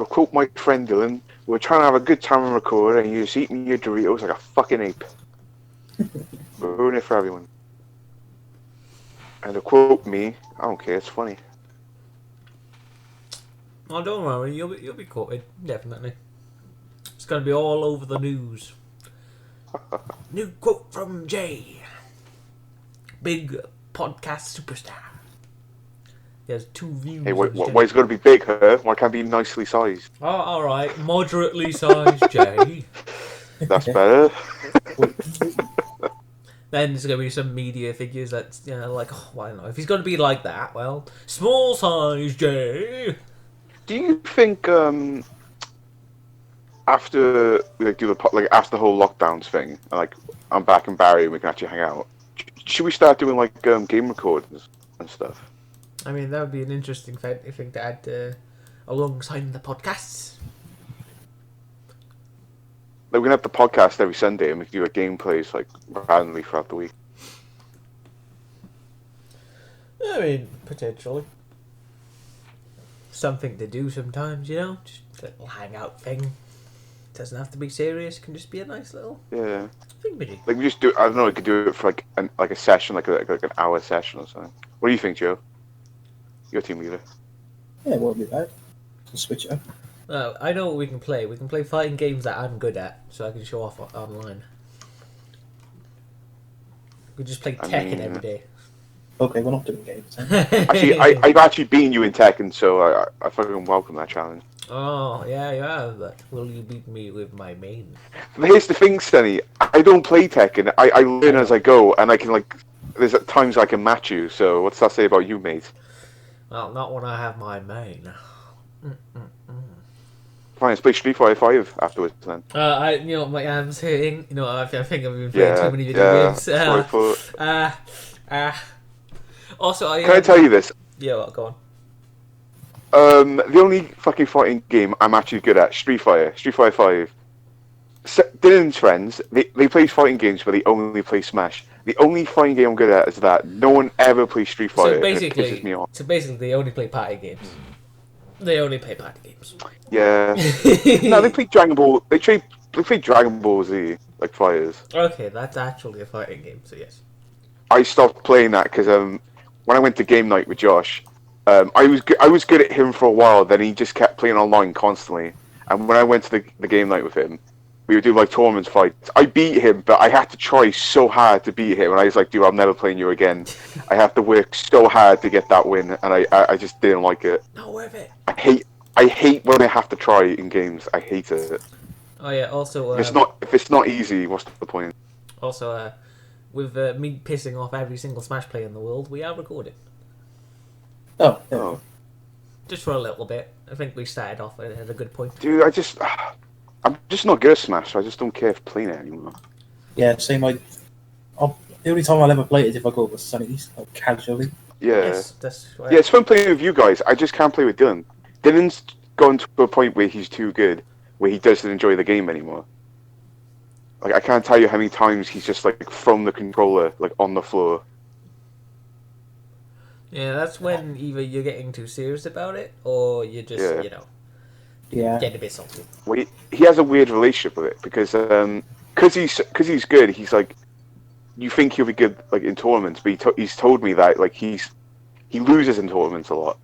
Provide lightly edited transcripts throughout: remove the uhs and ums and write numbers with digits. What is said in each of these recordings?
to quote my friend Dylan, we're trying to have a good time and record, and you're just eating your Doritos like a fucking ape. Ruin it for everyone. And to quote me, I don't care, it's funny. Oh, don't worry, you'll be quoted, definitely. It's gonna be all over the news. New quote from Jay. Big podcast superstar. He has 2 views. Hey, why is it going to be big, huh? Why can't it be nicely sized? Oh, alright. Moderately sized Jay. That's better. Then there's going to be some media figures that's, like, oh, I don't know. If he's going to be like that, well, small size Jay. Do you think, after we do after the whole lockdowns thing, like, I'm back in Barry and we can actually hang out, should we start doing, like, game recordings and stuff? I mean, that would be an interesting thing to add alongside the podcasts. Like, we're gonna have the podcast every Sunday and we can do a gameplays like randomly throughout the week. I mean, potentially. Something to do sometimes, just a little hangout thing. Doesn't have to be serious, it can just be a nice little thing. Like, we just do, I don't know, we could do it for like a session, like an hour session or something. What do you think, Joe? Your team leader. Yeah, it won't be bad. Can switch it up. I know what we can play. We can play fighting games that I'm good at, so I can show off online. We just play Tekken every day. Okay, we're not doing games. Actually, I've actually beaten you in Tekken, so I fucking welcome that challenge. Oh, yeah, you have, but will you beat me with my main? But here's the thing, Stenny. I don't play Tekken. I learn as I go, and I can, like, there's times I can match you, so what's that say about you, mate? Well, not when I have my main. Fine, let's play Street Fighter 5 afterwards, then. My arm's hurting. I think I've been playing too many video games. Sorry for... Also, Can I tell you this? Yeah, well, go on. The only fucking fighting game I'm actually good at, Street Fighter 5. Dylan's friends, they play fighting games, but they only play Smash. The only fighting game I'm good at is that. No one ever plays Street Fighter, and it pisses me off. So basically, they only play party games. They only play party games. Yeah. No, they play Dragon Ball. They play Dragon Ball Z, like fighters. Okay, that's actually a fighting game, so yes. I stopped playing that because when I went to game night with Josh, I was good at him for a while. Then he just kept playing online constantly. And when I went to the game night with him, we would do like tournament fights. I beat him, but I had to try so hard to beat him. And I was like, dude, I'm never playing you again. I have to work so hard to get that win, and I just didn't like it. Not worth it. I hate when I have to try in games. I hate it. Oh yeah. Also, if it's not easy, what's the point? Also, with me pissing off every single Smash player in the world, we are recording. Oh. Yeah. Just for a little bit. I think we started off at a good point. Dude, I'm just not good at Smash, so I just don't care for playing it anymore. Yeah, same. The only time I'll ever play it is if I go with Sunny's, like casually. Yeah. Yes, that's right. Yeah, it's fun playing with you guys. I just can't play with Dylan. Dylan's gone to a point where he's too good, where he doesn't enjoy the game anymore. Like, I can't tell you how many times he's just, like, thrown the controller, like, on the floor. Yeah, that's when either you're getting too serious about it, or you're just, getting a bit salty. Well, he has a weird relationship with it, because he's good, he's, like, you think he'll be good, like, in tournaments, but he's told me that, like, he loses in tournaments a lot.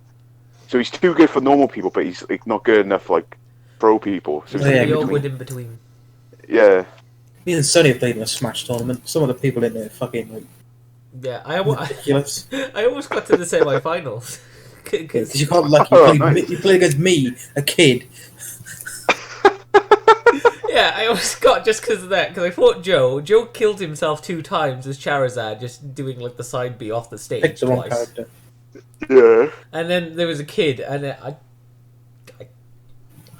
So he's too good for normal people, but he's, like, not good enough for, like, pro people. So it's awkward in between. Yeah. Me and Sonny have played in a Smash tournament. Some of the people in there fucking, like... Yeah, I almost got to the semi-finals. Because you can't, like, you play against me, a kid. Yeah, I almost got just because of that, because I fought Joe. Joe killed himself 2 times as Charizard, just doing, like, the side B off the stage. Picked the wrong character. Yeah. And then there was a kid, and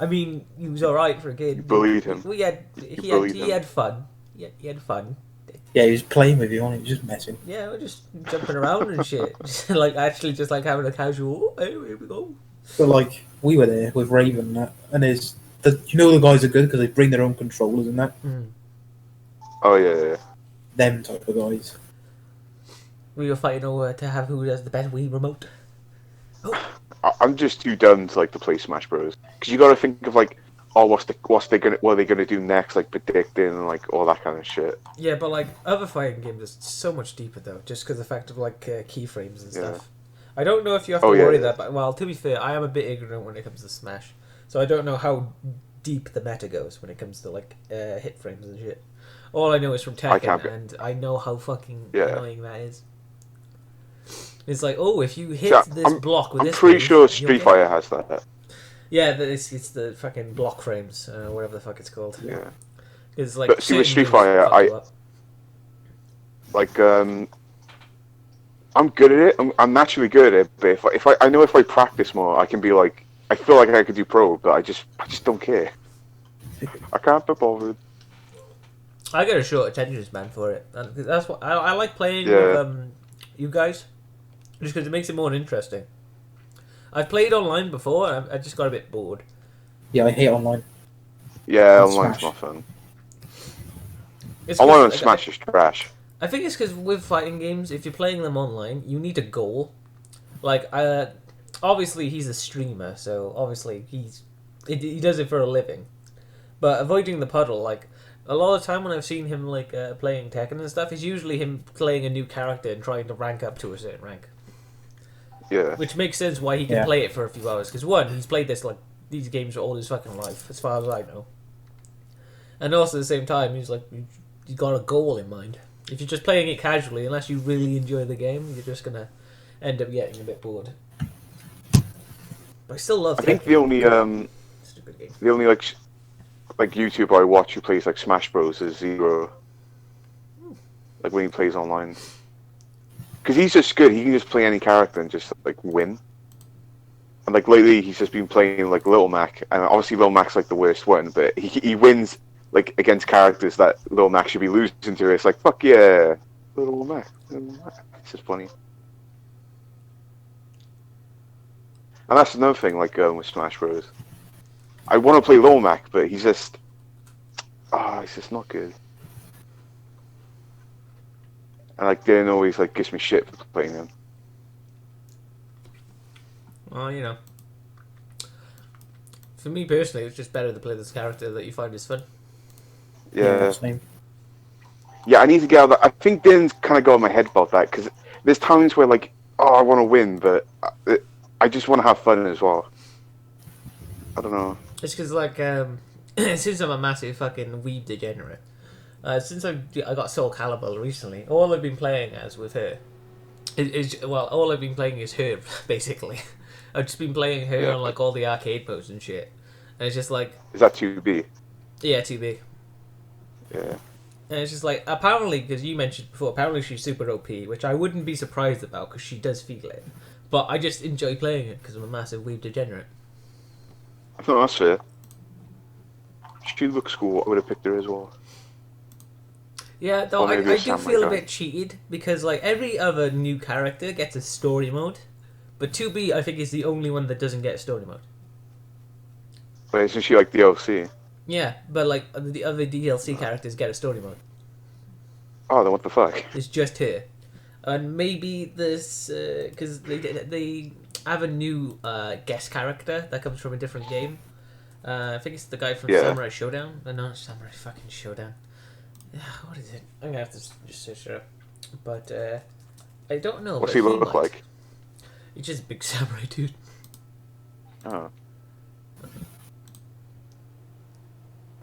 I mean, he was alright for a kid. You bullied him. He had fun. He had fun. Yeah, he was playing with you, and he was just messing. Yeah, we're just jumping around and shit. Just like having a casual, oh, hey, here we go. But, like, we were there with Raven, and there's... the guys are good because they bring their own controllers and that. Mm. Oh, yeah. Them type of guys. We were fighting over to have who has the best Wii remote. Oh. I'm just too dumb to like to play Smash Bros. Because you got to think of like, oh, what are they gonna do next? Like predicting and like all that kind of shit. Yeah, but like other fighting games are so much deeper though, just because of the fact of like keyframes and Yeah. stuff. I don't know if you have Oh, to yeah, worry yeah. that, but well, to be fair, I am a bit ignorant when it comes to Smash, so I don't know how deep the meta goes when it comes to like hit frames and shit. All I know is from can't Tekken, be- and I know how fucking Yeah. annoying that is. It's like, oh, if you hit So, this block with I'm this pretty move, sure you'll Street get- Fighter has that. Yeah, it's the fucking block frames, whatever the fuck it's called. Yeah. It's like But see, with certain Street moves Fighter, fuck you up. Like I'm good at it. I'm naturally good at it. But I know if I practice more, I can be like, I feel like I could do pro, but I just don't care. I can't be bothered. I get a short attention span for it, and that's what I like playing Yeah. with you guys, just because it makes it more interesting. I've played online before, and I just got a bit bored. Yeah, I hate online. Yeah, And online's Smash. not fun. It's Online 'cause, on like, Smash is trash. I think it's because with fighting games, if you're playing them online, you need a goal. Like, obviously he's a streamer, so obviously he does it for a living. But avoiding the puddle, like a lot of the time when I've seen him like playing Tekken and stuff, it's usually him playing a new character and trying to rank up to a certain rank. Yeah. Which makes sense why he can Yeah. play it for a few hours. Because one, he's played these games all his fucking life, as far as I know. And also at the same time, he's like, you got a goal in mind. If you're just playing it casually, unless you really enjoy the game, you're just gonna end up getting a bit bored. But I still love. I think Tekken. the only Stupid game. like YouTuber I watch who plays like Smash Bros is Zero. Like when he plays online, because he's just good. He can just play any character and just like win. And like lately, he's just been playing like Little Mac, and obviously Little Mac's like the worst one, but he wins like against characters that Little Mac should be losing to. It's like fuck yeah, Little Mac. It's just funny. And that's another thing, like with Smash Bros. I want to play Little Mac, but he's just not good. And like Dan always like gives me shit for playing him. Well, you know. For me personally, it's just better to play this character that you find is fun. Yeah, Same. yeah. I need to get out of that. I think Dan's kind of got in my head about that because there's times where like, oh, I want to win, but I just want to have fun as well. I don't know. It's because, like, since I'm a massive fucking weeb degenerate, since I got Soul Calibur recently, all I've been playing as with her all I've been playing is her, basically. I've just been playing her Yeah. on, like, all the arcade modes and shit. And it's just like, Is that 2B? yeah, too big. Yeah. And it's just like, apparently, because you mentioned before, apparently she's super OP, which I wouldn't be surprised about because she does feel it. But I just enjoy playing it because I'm a massive weeb degenerate. No, that's fair. She looks cool. I would have picked her as well. Yeah, though Or maybe I a do samurai feel a guy. bit cheated because like every other new character gets a story mode, but 2B I think is the only one that doesn't get a story mode. But isn't she like DLC? Yeah, but like the other DLC characters get a story mode. Oh, then what the fuck? It's just her, and maybe this because they have a new guest character that comes from a different game. I think it's the guy from Yeah. Samurai Showdown. No, Samurai fucking Showdown. What is it? I'm gonna have to just search it up. But I don't know. What's but he look like? He's just a big samurai dude. Oh.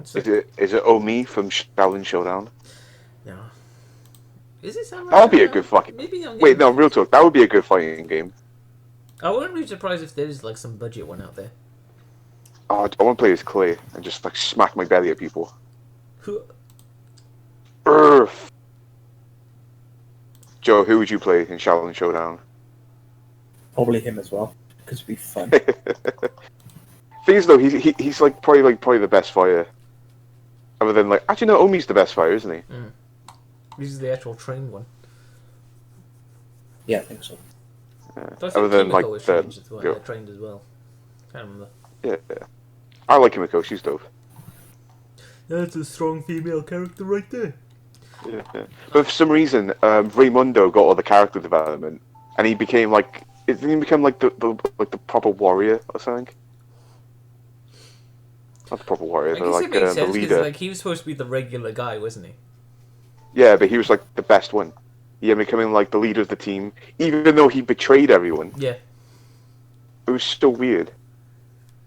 So, Is it Omi from Shaolin Showdown? no. Is it samurai? That would be a Showdown? good fucking. Maybe I'm Wait, getting- no, real talk. That would be a good fighting game. I wouldn't be surprised if there's like some budget one out there. Oh, I want to play as Clay and just like smack my belly at people. Urgh. Joe, who would you play in Shaolin Showdown? Probably him as well, because it'd be fun. Thing is though, he's like probably the best fighter. Other than like, actually no, Omi's the best fighter, isn't he? This is the actual trained one. Yeah, I think so. But I Other think than Kimiko like is the trained as well. Can't remember. yeah. I like Kimiko. She's dope. That's a strong female character right there. Yeah. But for some reason, Raymundo got all the character development, and he became like didn't he become like the proper warrior or something? Not the proper warrior, I but guess like it makes the sense because leader. like he was supposed to be the regular guy, wasn't he? Yeah, but he was like the best one. Yeah, becoming like the leader of the team, even though he betrayed everyone. Yeah. It was so weird.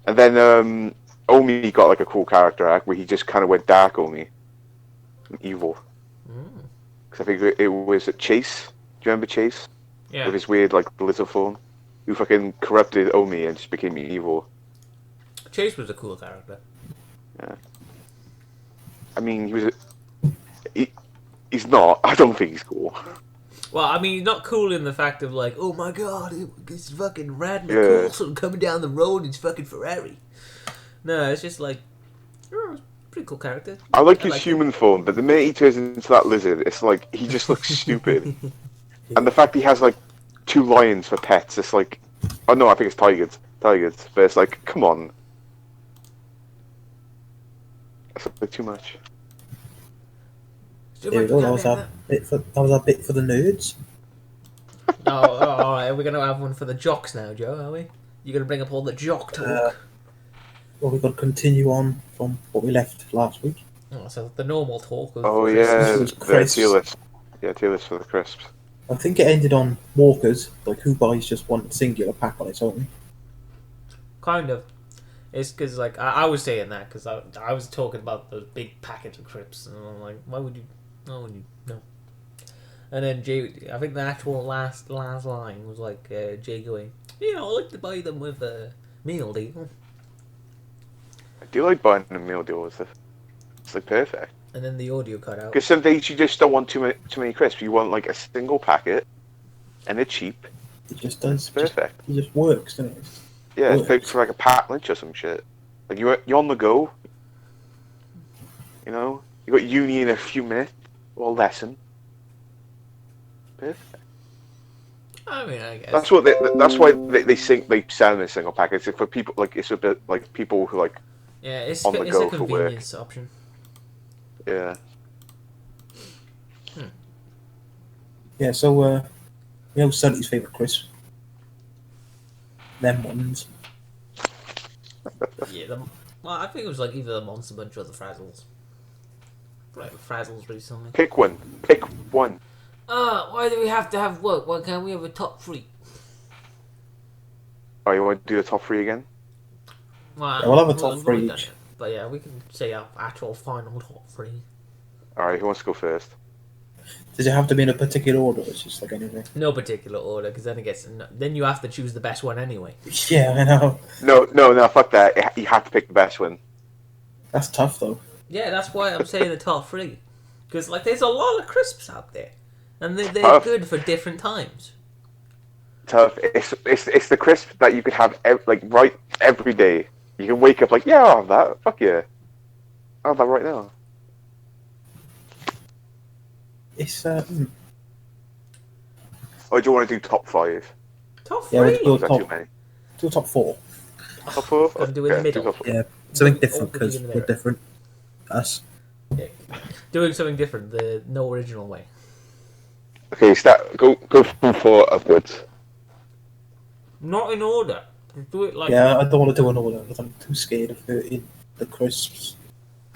And then Omi got like a cool character arc where he just kind of went dark Omi, and evil. Mm. Because I think it was Chase. Do you remember Chase? Yeah. With his weird like little phone, who fucking corrupted Omi and just became evil. Chase was a cool character. Yeah. I mean, he's not. I don't think he's cool. Well, I mean, not cool in the fact of like, oh my god, it's fucking Rad Yeah. Nicholson coming down the road. It's fucking Ferrari. No, it's just like, oh, pretty cool character. I like his him. human form, but the minute he turns into that lizard, it's like he just looks stupid. And the fact he has like 2 lions for pets, it's like, oh no, I think it's tigers, but it's like, come on, that's like too much. There we go. That was our bit for the nerds. All right. We're gonna have one for the jocks now, Joe. Are we? You're gonna bring up all the jock talk. Well, we've got to continue on from what we left last week. So the normal talk. Of Oh Christmas. yeah, was the crisps. tier list. Yeah, tier list for the crisps. I think it ended on Walkers, like who buys just one singular pack on its own. Kind of. It's because like I was saying that because I was talking about those big packets of crisps and I'm like, why would you? No. And then Jay, I think the actual last line was like Jay going, I like to buy them with a meal deal. I do like buying a meal deal with it. It's like perfect. And then the audio cut out. Because some days you just don't want too many crisps. You want like a single packet, and they're cheap. It just does. It's perfect. It just works, doesn't it? Yeah, it's Works. perfect for like a packed lunch or some shit. Like you're on the go. You know, you got uni in a few minutes or lesson. Perfect. I mean, I guess. That's what. That's why they sell them in single packets. It's for people like it's a bit like people who like Yeah, it's on the a go for work. convenience option. Yeah. Yeah, so, Sonny's favourite crisp. Them ones. Yeah, well, I think it was like either the Monster Munch or the Frazzles. Right, Frazzles recently. Pick one. Pick one. Why do we have to have work? Why can't we have a top 3? Oh, you want to do the top 3 again? Well, Yeah, we'll have a top we've 3 already done each. it. But yeah, we can say our actual final top 3. All right, who wants to go first? Does it have to be in a particular order? Or it's just like anything. No particular order, because then you have to choose the best one anyway. Yeah, I know. No, fuck that. You have to pick the best one. That's tough though. Yeah, that's why I'm saying the top 3. Because like, there's a lot of crisps out there, and they're Tough. good for different times. Tough. It's the crisp that you could have right every day. You can wake up like, yeah, I'll have that. Fuck yeah, I'll have that right now. It's Or do you want to do top 5? Top 3? Yeah, we'll Is go that top, too many? to top 4. Top 4? Gotta do it in the middle. top 4. Yeah, something different All the because in the we're middle. different. Us. Yeah. Doing something different, the no original way. Okay, go from 4 upwards. Not in order. Do it like Yeah, I don't want to do an order because I'm too scared of hurting the crisps,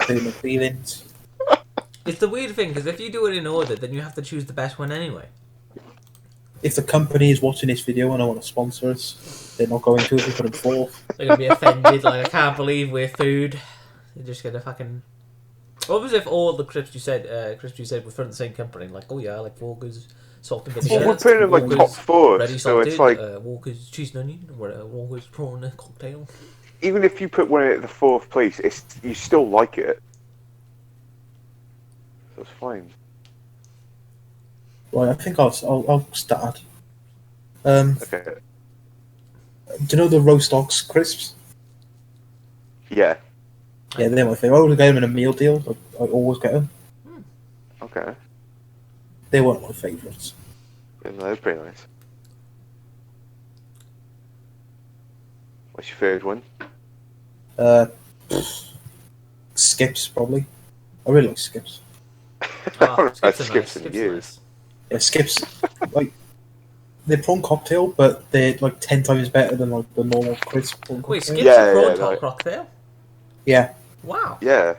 hurting my feelings. It's the weird thing, because if you do it in order, then you have to choose the best one anyway. If the company is watching this video and I want to sponsor us, they're not going to if we put them 4th. They're gonna be offended, like, I can't believe we're food. They're just gonna fucking... What was if all the crisps you said were from the same company? Like, oh yeah, like Walker's salt and Well, vinegar. we're putting them like top Walker's 4, ready so salted, it's like Walker's cheese and onion, or Walker's prawn cocktail. even if you put one at the 4th place, you still like it. So it's fine. Right, I think I'll start. Do Okay. you know the roast ox crisps? Yeah. Yeah, they're my favourite. I always get them in a meal deal. I always get them. Okay. They weren't my favourites. Yeah, no, they're pretty nice. What's your favourite one? Skips, probably. I really like skips. I haven't had Skips are skips nice. in Skips are years. nice. Yeah, skips. Like, they're prawn cocktail, but they're like 10 times better than like the normal crisp prawn Wait, cocktail. Skips Yeah, a prawn yeah, right. cocktail? Yeah, Wow. Yeah.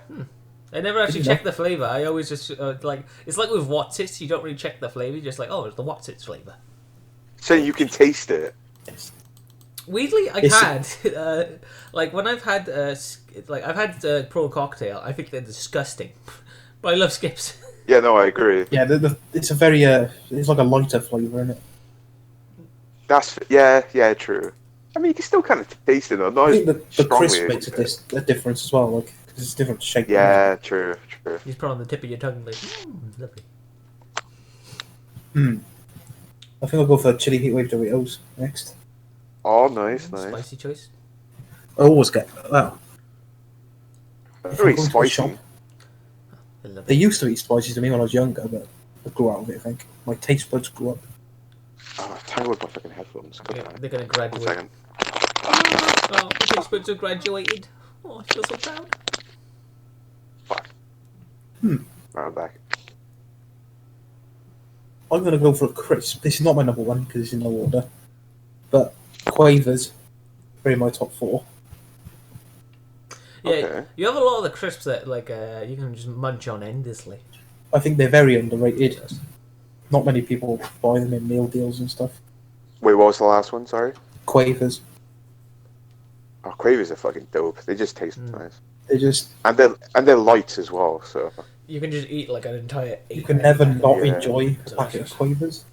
I never actually Didn't know. check the flavour. I always just, like... It's like with Watsits, you don't really check the flavour. You're just like, oh, it's the Watsits flavour. So you can taste it. Weirdly, I It's- had... like, when I've had... I've had prawn cocktail, I think they're disgusting. But I love Skips. Yeah, no, I agree. yeah. It's a very it's like a lighter flavour, isn't it? Yeah, true. I mean, you can still kind of taste it though. Not I as think the strongly crisp as makes you said. a difference as well. Like 'cause it's different shape. Yeah, true. You just put it on the tip of your tongue, like, lovely. I think I'll go for chili heatwave Doritos next. Oh, nice. Spicy choice. I always get well. Very I'm going to a spicy. shop- I love They it. used to eat spicy to me when I was younger, but I grew out of it. I think my taste buds grew up. Oh, tangled with my fucking headphones. Yeah, God, they're going to One graduate. second. Oh, the taste buds have graduated. Oh, I feel so proud. Fuck. Hmm. Right, I'm back. I'm going to go for a crisp. This is not my number one because it's in no order, but Quavers are in my top 4. Yeah, Okay. you have a lot of the crisps that, like, you can just munch on endlessly. I think they're very underrated. Not many people buy them in meal deals and stuff. Wait, what was the last one? Sorry. Quavers, Oh, Quavers are fucking dope. They just taste nice, they just and they're light as well. So You can just eat, like, an entire... you can never not Yeah. enjoy a packet of Quavers.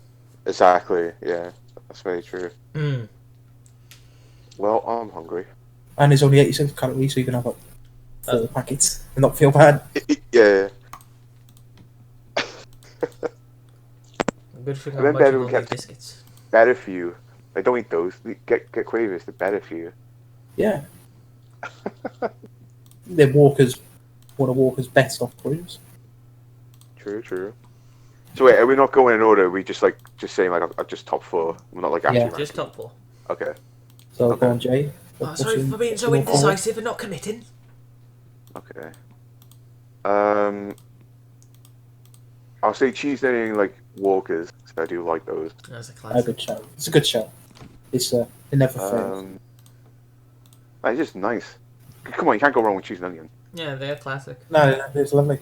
exactly, yeah, that's very true. Mm. Well, I'm hungry. And it's only 86 calories, so you can have like 4 packets and not feel bad. Yeah. Good thing And then I'm munching everyone on kept- these biscuits. Better for you. Like, don't eat those. Get Quavers. They're better for you. Yeah. They're Walker's, one of Walker's best offerings. True. So wait, are we not going in order? We just saying like just top 4. We're not like actually. Yeah. ranking. Just top 4. Okay. So Okay. go on, Jay. Oh, sorry for being so Number 4? indecisive and not committing. Okay. I'll say cheese anything like Walkers. 'Cause I do like those. That's a A classic. good show. It's a good show. It's it never fails. It's just nice. Come on, you can't go wrong with cheese and onion. Yeah, they're classic. No, it's lovely.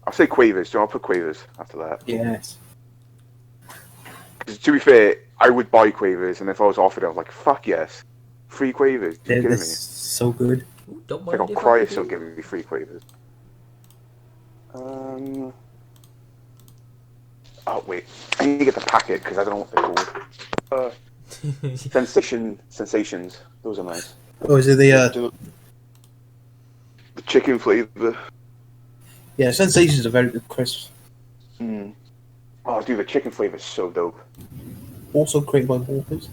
I'll say Quavers. Do you want to put Quavers after that? Yes. 'Cause to be fair, I would buy Quavers, and if I was offered it, I was like, fuck yes. Free Quavers. Are you They're kidding me? so good. Ooh, don't I mind think I'll if cry I if do. someone give me free Quavers. Oh wait, I need to get the packet because I don't know what they're called. Sensations. Those are nice. Oh, is it the The chicken flavor. yeah? Sensations are very good crisps. Mm. Oh, dude, the chicken flavor is so dope. Also created by Walkers.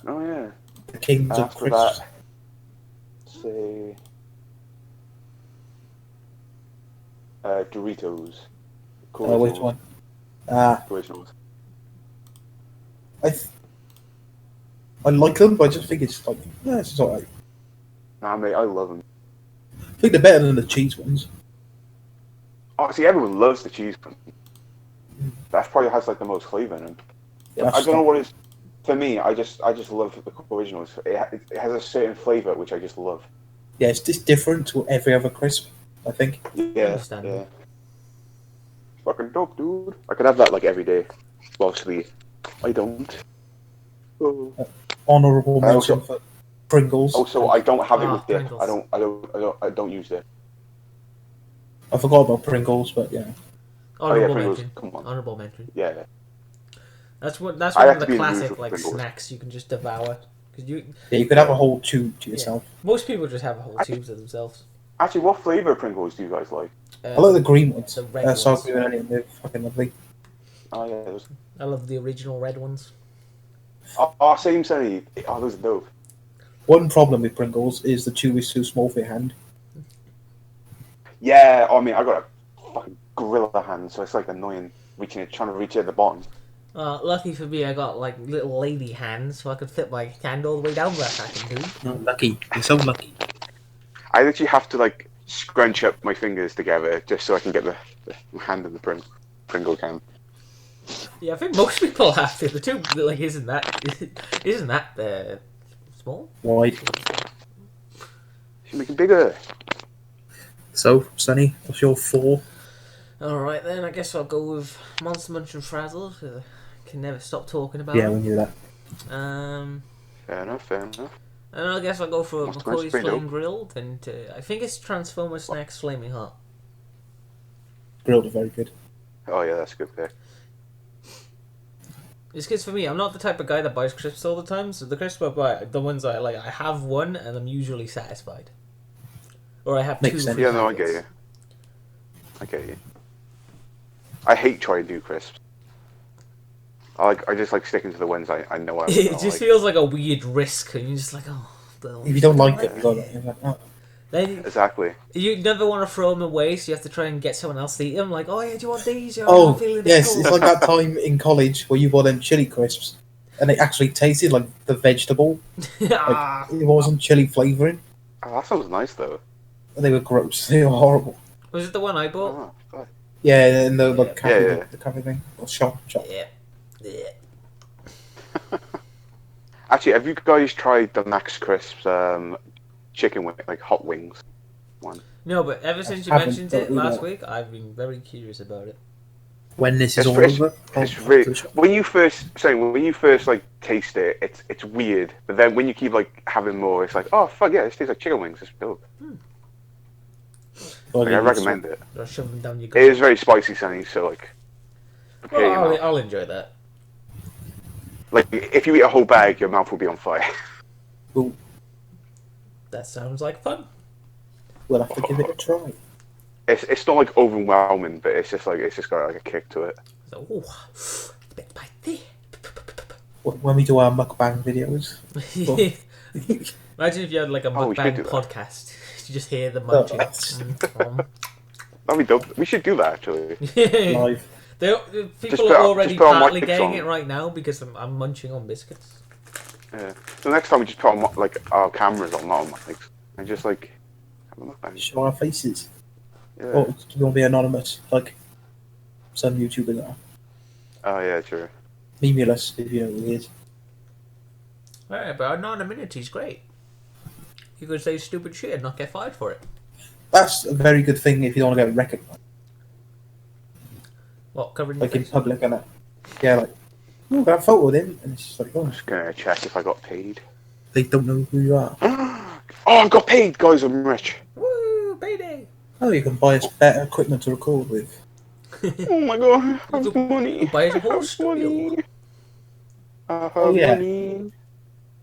Oh yeah. The kings of After crisps. that, say Doritos. Which one? Ah, Originals. I like them, but I just think it's like yeah, it's alright. Nah, mate, I love them. I think they're better than the cheese ones. Oh, see, everyone loves the cheese one. That probably has like the most flavor in them. Yeah, I don't know what it is. For me, I just love the originals. It has a certain flavor which I just love. Yeah, it's just different to every other crisp. I think. Yeah, Understandable. yeah. Fucking dope, dude. I could have that like every day. Well, actually, I don't. Oh. Honourable I mention also- for Pringles. Also, I don't have it with dip. Pringles. I don't use dip. I forgot about Pringles, but yeah. Honorable Pringles, mention. come on. Honorable mention. Yeah. That's I one have of to the be in the mood classic for like Pringles. snacks you can just devour. Because Yeah, you could have a whole tube to yourself. most people just have a whole tube to themselves. Actually, what flavor Pringles do you guys like? I like the green ones. the red Sour ones. cream and onion. They're fucking lovely. Oh yeah, those. I love the original red ones. Oh, same. Oh, those are dope. One problem with Pringles is the tube is too small for your hand. Yeah. I mean, I got a fucking gorilla hand, so it's like annoying trying to reach it at the bottom. Lucky for me, I got like little lady hands, so I could fit my hand all the way down that fucking tube. No, lucky. You're so lucky. I literally have to like scrunch up my fingers together just so I can get the hand in the Pringle can. Yeah, I think most people have to. The tube, like, isn't that small? Wide. Should make it bigger. So, Sonny, what's your 4? Alright then, I guess I'll go with Monster Munch and Frazzle, 'cause I can never stop talking about Yeah, it. we knew that. Fair enough. And I guess I'll go for Monster McCoy's Munch, Flame Grilled, and I think it's Transformer Snacks Flaming Hot. Grilled are very good. Oh yeah, that's a good pick. It's because for me, I'm not the type of guy that buys crisps all the time, so the crisps I buy, the ones I like, I have one and I'm usually satisfied. Or I have Makes two. sense. for Yeah, no, I packets. get you. I hate trying new crisps. I just like sticking to the ones I know I It don't just like. feels like a weird risk, and you're just like, oh. Well. If you don't like it, you got it. You're like, oh. Then Exactly. you never want to throw them away, so you have to try and get someone else to eat them. Like, oh yeah, do you want these? I'm Oh, feeling yes, cool. it's like that time in college where you bought them chili crisps, and it actually tasted like the vegetable. Ah. Like, it wasn't chili flavouring. Oh, that sounds nice though. They were gross. They were horrible. Was it the one I bought? Oh, God. Yeah, and the Yeah. cafe, Yeah. the cafe thing. Or shop. Yeah. Yeah. Actually, have you guys tried the Max Crisps chicken wing, like hot wings one? No, but ever since you haven't, mentioned but it we last know. week, I've been very curious about it. When this is It's all fresh- over, It's I'll really do the shop. when you first like taste it, it's weird. But then when you keep like having more, it's like, oh fuck yeah, this tastes like chicken wings. It's dope. Well, Like, I recommend it. Or shove them down your It gut. is very spicy, Sonny. So like, prepare your Well, mouth. I'll enjoy that. Like if you eat a whole bag, your mouth will be on fire. Ooh, That sounds like fun. we'll have to give it a try. It's not like overwhelming, but it's just got like a kick to it. So, ooh, bit spicy. When we do our mukbang videos. Imagine if you had like a Oh, we should mukbang do that. podcast. You just hear the munching. That'd be dope. We should do that actually. Live. People put are our- already just put our partly mics getting on. it right now because I'm munching on biscuits. Yeah. So next time we just put our, like our cameras on, not on mics, and just like have a mukbang. Show our faces. Yeah. Or do you want to be anonymous, like some YouTubers are? Oh yeah, true. Memulous, if you know who he is. Alright, but anonymity's great. You could say stupid shit and not get fired for it. That's a very good thing if you don't want to get recognised. What, covering your Like in face? public, and yeah, like, oh, got a photo with him, and it's just like, oh, I'm just gonna check if I got paid. they don't know who you are. Oh, I got paid, guys! I'm rich. Woo, baby! Oh, you can buy us better equipment to record with. Oh my god, I have money. buy us a whole I have studio. money. I have Oh, yeah. money.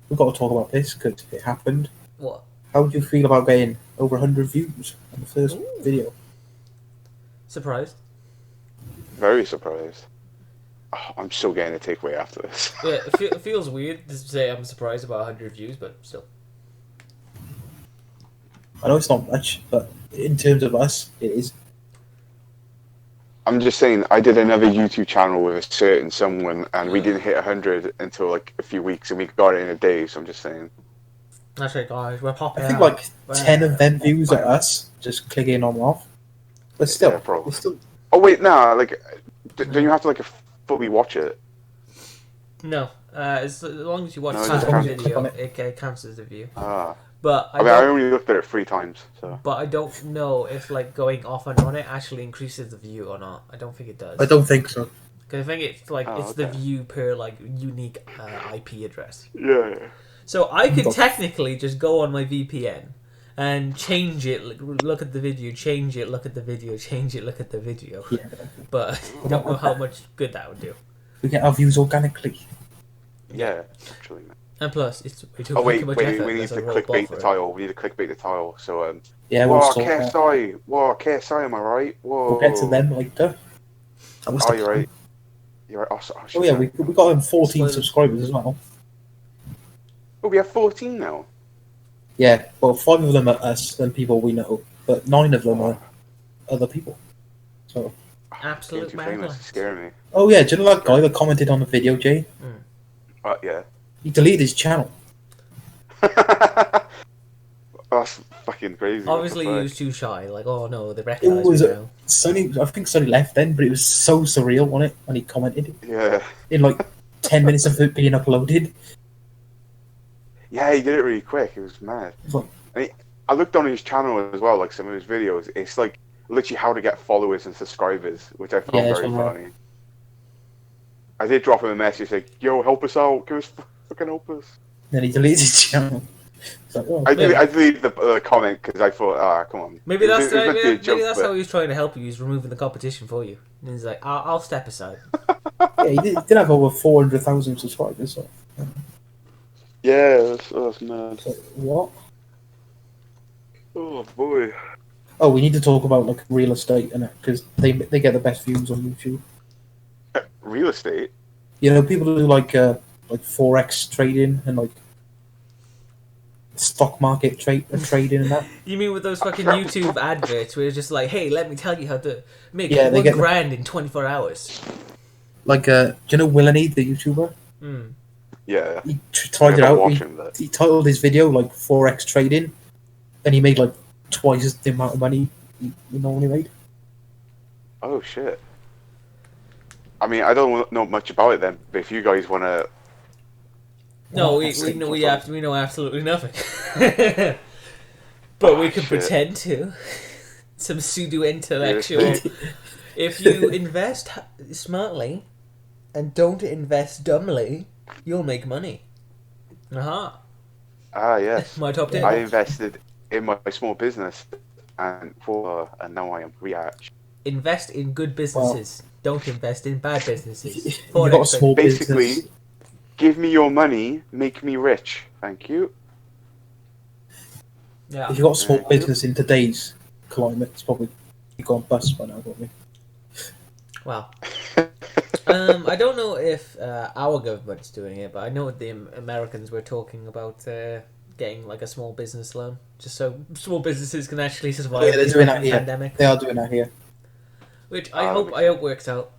We've got to talk about this because it happened. What? How do you feel about getting over 100 views on the first Ooh. video? Surprised? Very surprised. Oh, I'm still getting a takeaway after this. Yeah, it feels weird to say I'm surprised about 100 views, but still. I know it's not much, but in terms of us, it is. I'm just saying, I did another YouTube channel with a certain someone, and we didn't hit 100 until like a few weeks, and we got it in a day. So I'm just saying. That's right, guys. We're popping I think out. like 10 of them views are us just clicking on and off. But still, Yeah, probably. it's still Oh wait, nah. Like, don't you have to like fully watch it? No. As long as you watch No, half just the counts- click video, on it. it counts as a view. Ah. But I mean, I only looked at it 3 times, so. But I don't know if like going off and on it actually increases the view or not. I don't think it does. I don't think so. Because I think it's like Oh, it's the okay. view per like unique IP address. Yeah. So I could But- technically just go on my VPN and change it. Look at the video, change it. Look at the video, change it. Look at the video. Yeah, But I don't know how much good that would do. we get our views organically. Yeah. Actually. And plus, it took Oh way wait, too much wait. effort. We need There's to a whole bot clickbait for the it. title. We need to clickbait the title. So Yeah, we'll whoa, sort that. KSI. Whoa, KSI. Am I right? Whoa. We'll get to them later. That was Oh, the you're plan. right. You're right. Oh yeah, we got them 14 Spoilers. subscribers as well. Oh, we have 14 now. Yeah, well, 5 of them are us and people we know, but 9 of them are other people. So, Absolute Getting too famous madness. is scaring me. oh yeah, do you know that guy that commented on the video, Jay? Yeah. He deleted his channel. That's fucking crazy. what the Obviously, he fuck? was too shy. Like, oh no, they It recognise was me now. Sonny. I think Sonny left then, but it was so surreal, wasn't it, when he commented Yeah. in like 10 minutes of it being uploaded. Yeah, he did it really quick. It was mad. It's like, I looked on his channel as well, like some of his videos. It's like literally how to get followers and subscribers, which I found Yeah, it's very alright. funny. I did drop him a message like, "Yo, help us out! Give us fucking help us!" then he deleted his channel. It's like, oh, I Maybe- deleted the comment because I thought, come on. Maybe It was- that's it was meant to be a maybe joke, that's but- how he was trying to help you. He's removing the competition for you. And he's like, I'll step aside. yeah, he did have over 400,000 subscribers. So. Yeah, that's mad. So, what? Oh boy. Oh, we need to talk about like real estate and because they get the best views on YouTube. Real estate. You know, people do like forex trading and like stock market trading and that. You mean with those fucking YouTube adverts where it's just like, hey, let me tell you how to make Yeah, they one get grand in 24 hours. Like, do you know Willany, the YouTuber? Mm. Yeah. He tried it I out. watch him, but- He titled his video like forex trading, and he made like twice the amount of money he normally made. Oh shit. I mean, I don't know much about it then, but if you guys want to... No, Oh, we that's know interesting. we know absolutely nothing. But we can shit. pretend to. Some pseudo intellectual. Yeah. If you invest smartly and don't invest dumbly, you'll make money. Aha. Yes. My top tip. I invested in my small business and now I am rich. Invest in good businesses. Don't invest in bad businesses. If you've got a small Basically, business, give me your money, make me rich. Thank you. Yeah. if you've got a small business in today's climate, it's probably gone bust by now, probably. Wow. I don't know if our government's doing it, but I know the Americans were talking about getting like a small business loan, just so small businesses can actually survive Yeah, they're this doing that fucking here. pandemic. They are doing that here. Which I hope works out,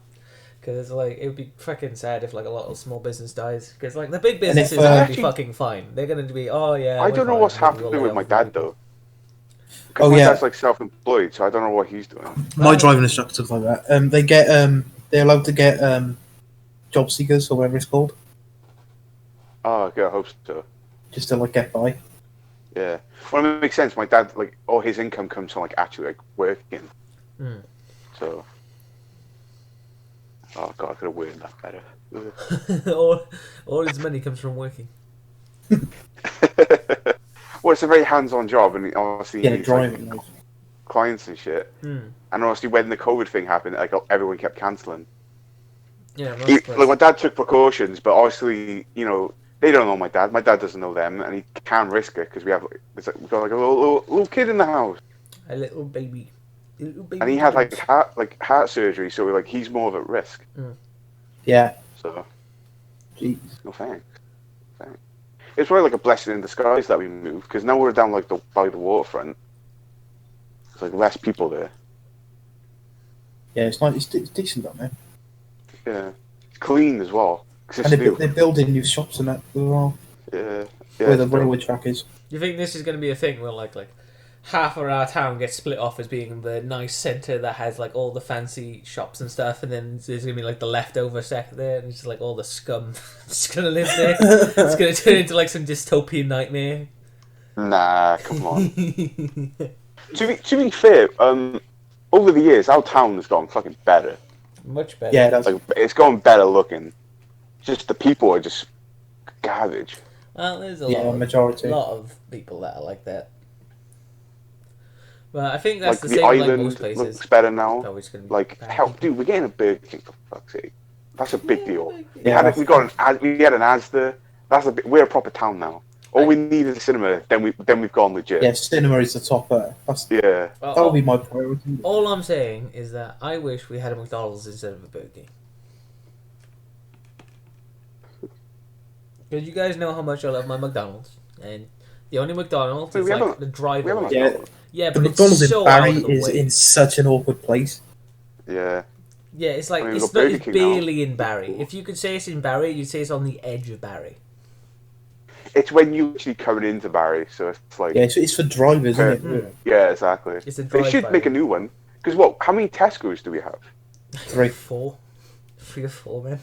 because like it would be fucking sad if like a lot of small business dies, because like the big And if, businesses are gonna be actually- fucking fine. They're gonna be yeah. I we're don't know fine. what's We'll happening lay with off my a few dad people." though. 'Cause Oh, my yeah. dad's like self-employed, so I don't know what he's doing. My driving instructors like that. They get they're allowed to get job seekers or whatever it's called, Oh, okay, I hope so. just to like get by. Yeah. Well, it makes sense. My dad, like, all his income comes from like actually like working. Mm. So. Oh god, I could have worded that better. Ugh. all his money comes from working. Well, it's a very hands-on job, and obviously Yeah, he's driving. like, clients and shit. Mm. And obviously, when the COVID thing happened, like everyone kept cancelling. Yeah, I'm not Like surprised. my dad took precautions, but obviously, you know, they don't know my dad. My dad doesn't know them, and he can't risk it because we've got like a little kid in the house, A little baby. and he had like heart surgery, so like he's more of at risk. Yeah. So Jeez. no thanks. It's probably like a blessing in disguise that we moved, because now we're down like by the waterfront. There's like less people there. Yeah, it's nice. It's decent down there. Yeah, it's clean as well. 'Cause it's And new. they're building new shops and that as well. Yeah, Where the it's railway track is. You think this is going to be a thing where like half of our town gets split off as being the nice centre that has like all the fancy shops and stuff, and then there's going to be like the leftover sector there, and it's just like all the scum just going to live there. It's going to turn into like some dystopian nightmare. Nah, come on. To be fair, over the years, our town has gotten fucking better. Much better. Yeah, that's Like, it's gotten better looking. Just the people are just garbage. Well, there's a majority. lot of people that are like that. Well, I think that's Like the the same like island most places. looks better now. Always gonna be Like, bad hell, people. dude, we're getting a Burger King for fuck's sake. That's a big deal. Yeah, We had an Asda. We're a proper town now. All we need is a cinema. Then we've gone legit. yeah, cinema is the top. Yeah. Well, That would be my priority. all I'm saying is that I wish we had a McDonald's instead of a Burger King. Because you guys know how much I love my McDonald's, and the only McDonald's Wait, is we have like a- the drive-away. we have a Yeah, McDonald's. Yeah, the but McDonald's it's in so Barry out of the is way. in such an awkward place. Yeah. Yeah, it's like I mean, it's we've got not. Burger It's King now. barely in Barry. If you could say it's in Barry, you'd say it's on the edge of Barry. It's when you actually coming into Barry, so it's like Yeah, it's for drivers, isn't it? Really? yeah, exactly. It's a They should drive-by. make a new one because what? How many Tesco's do we have? 3. 3 or 4, man.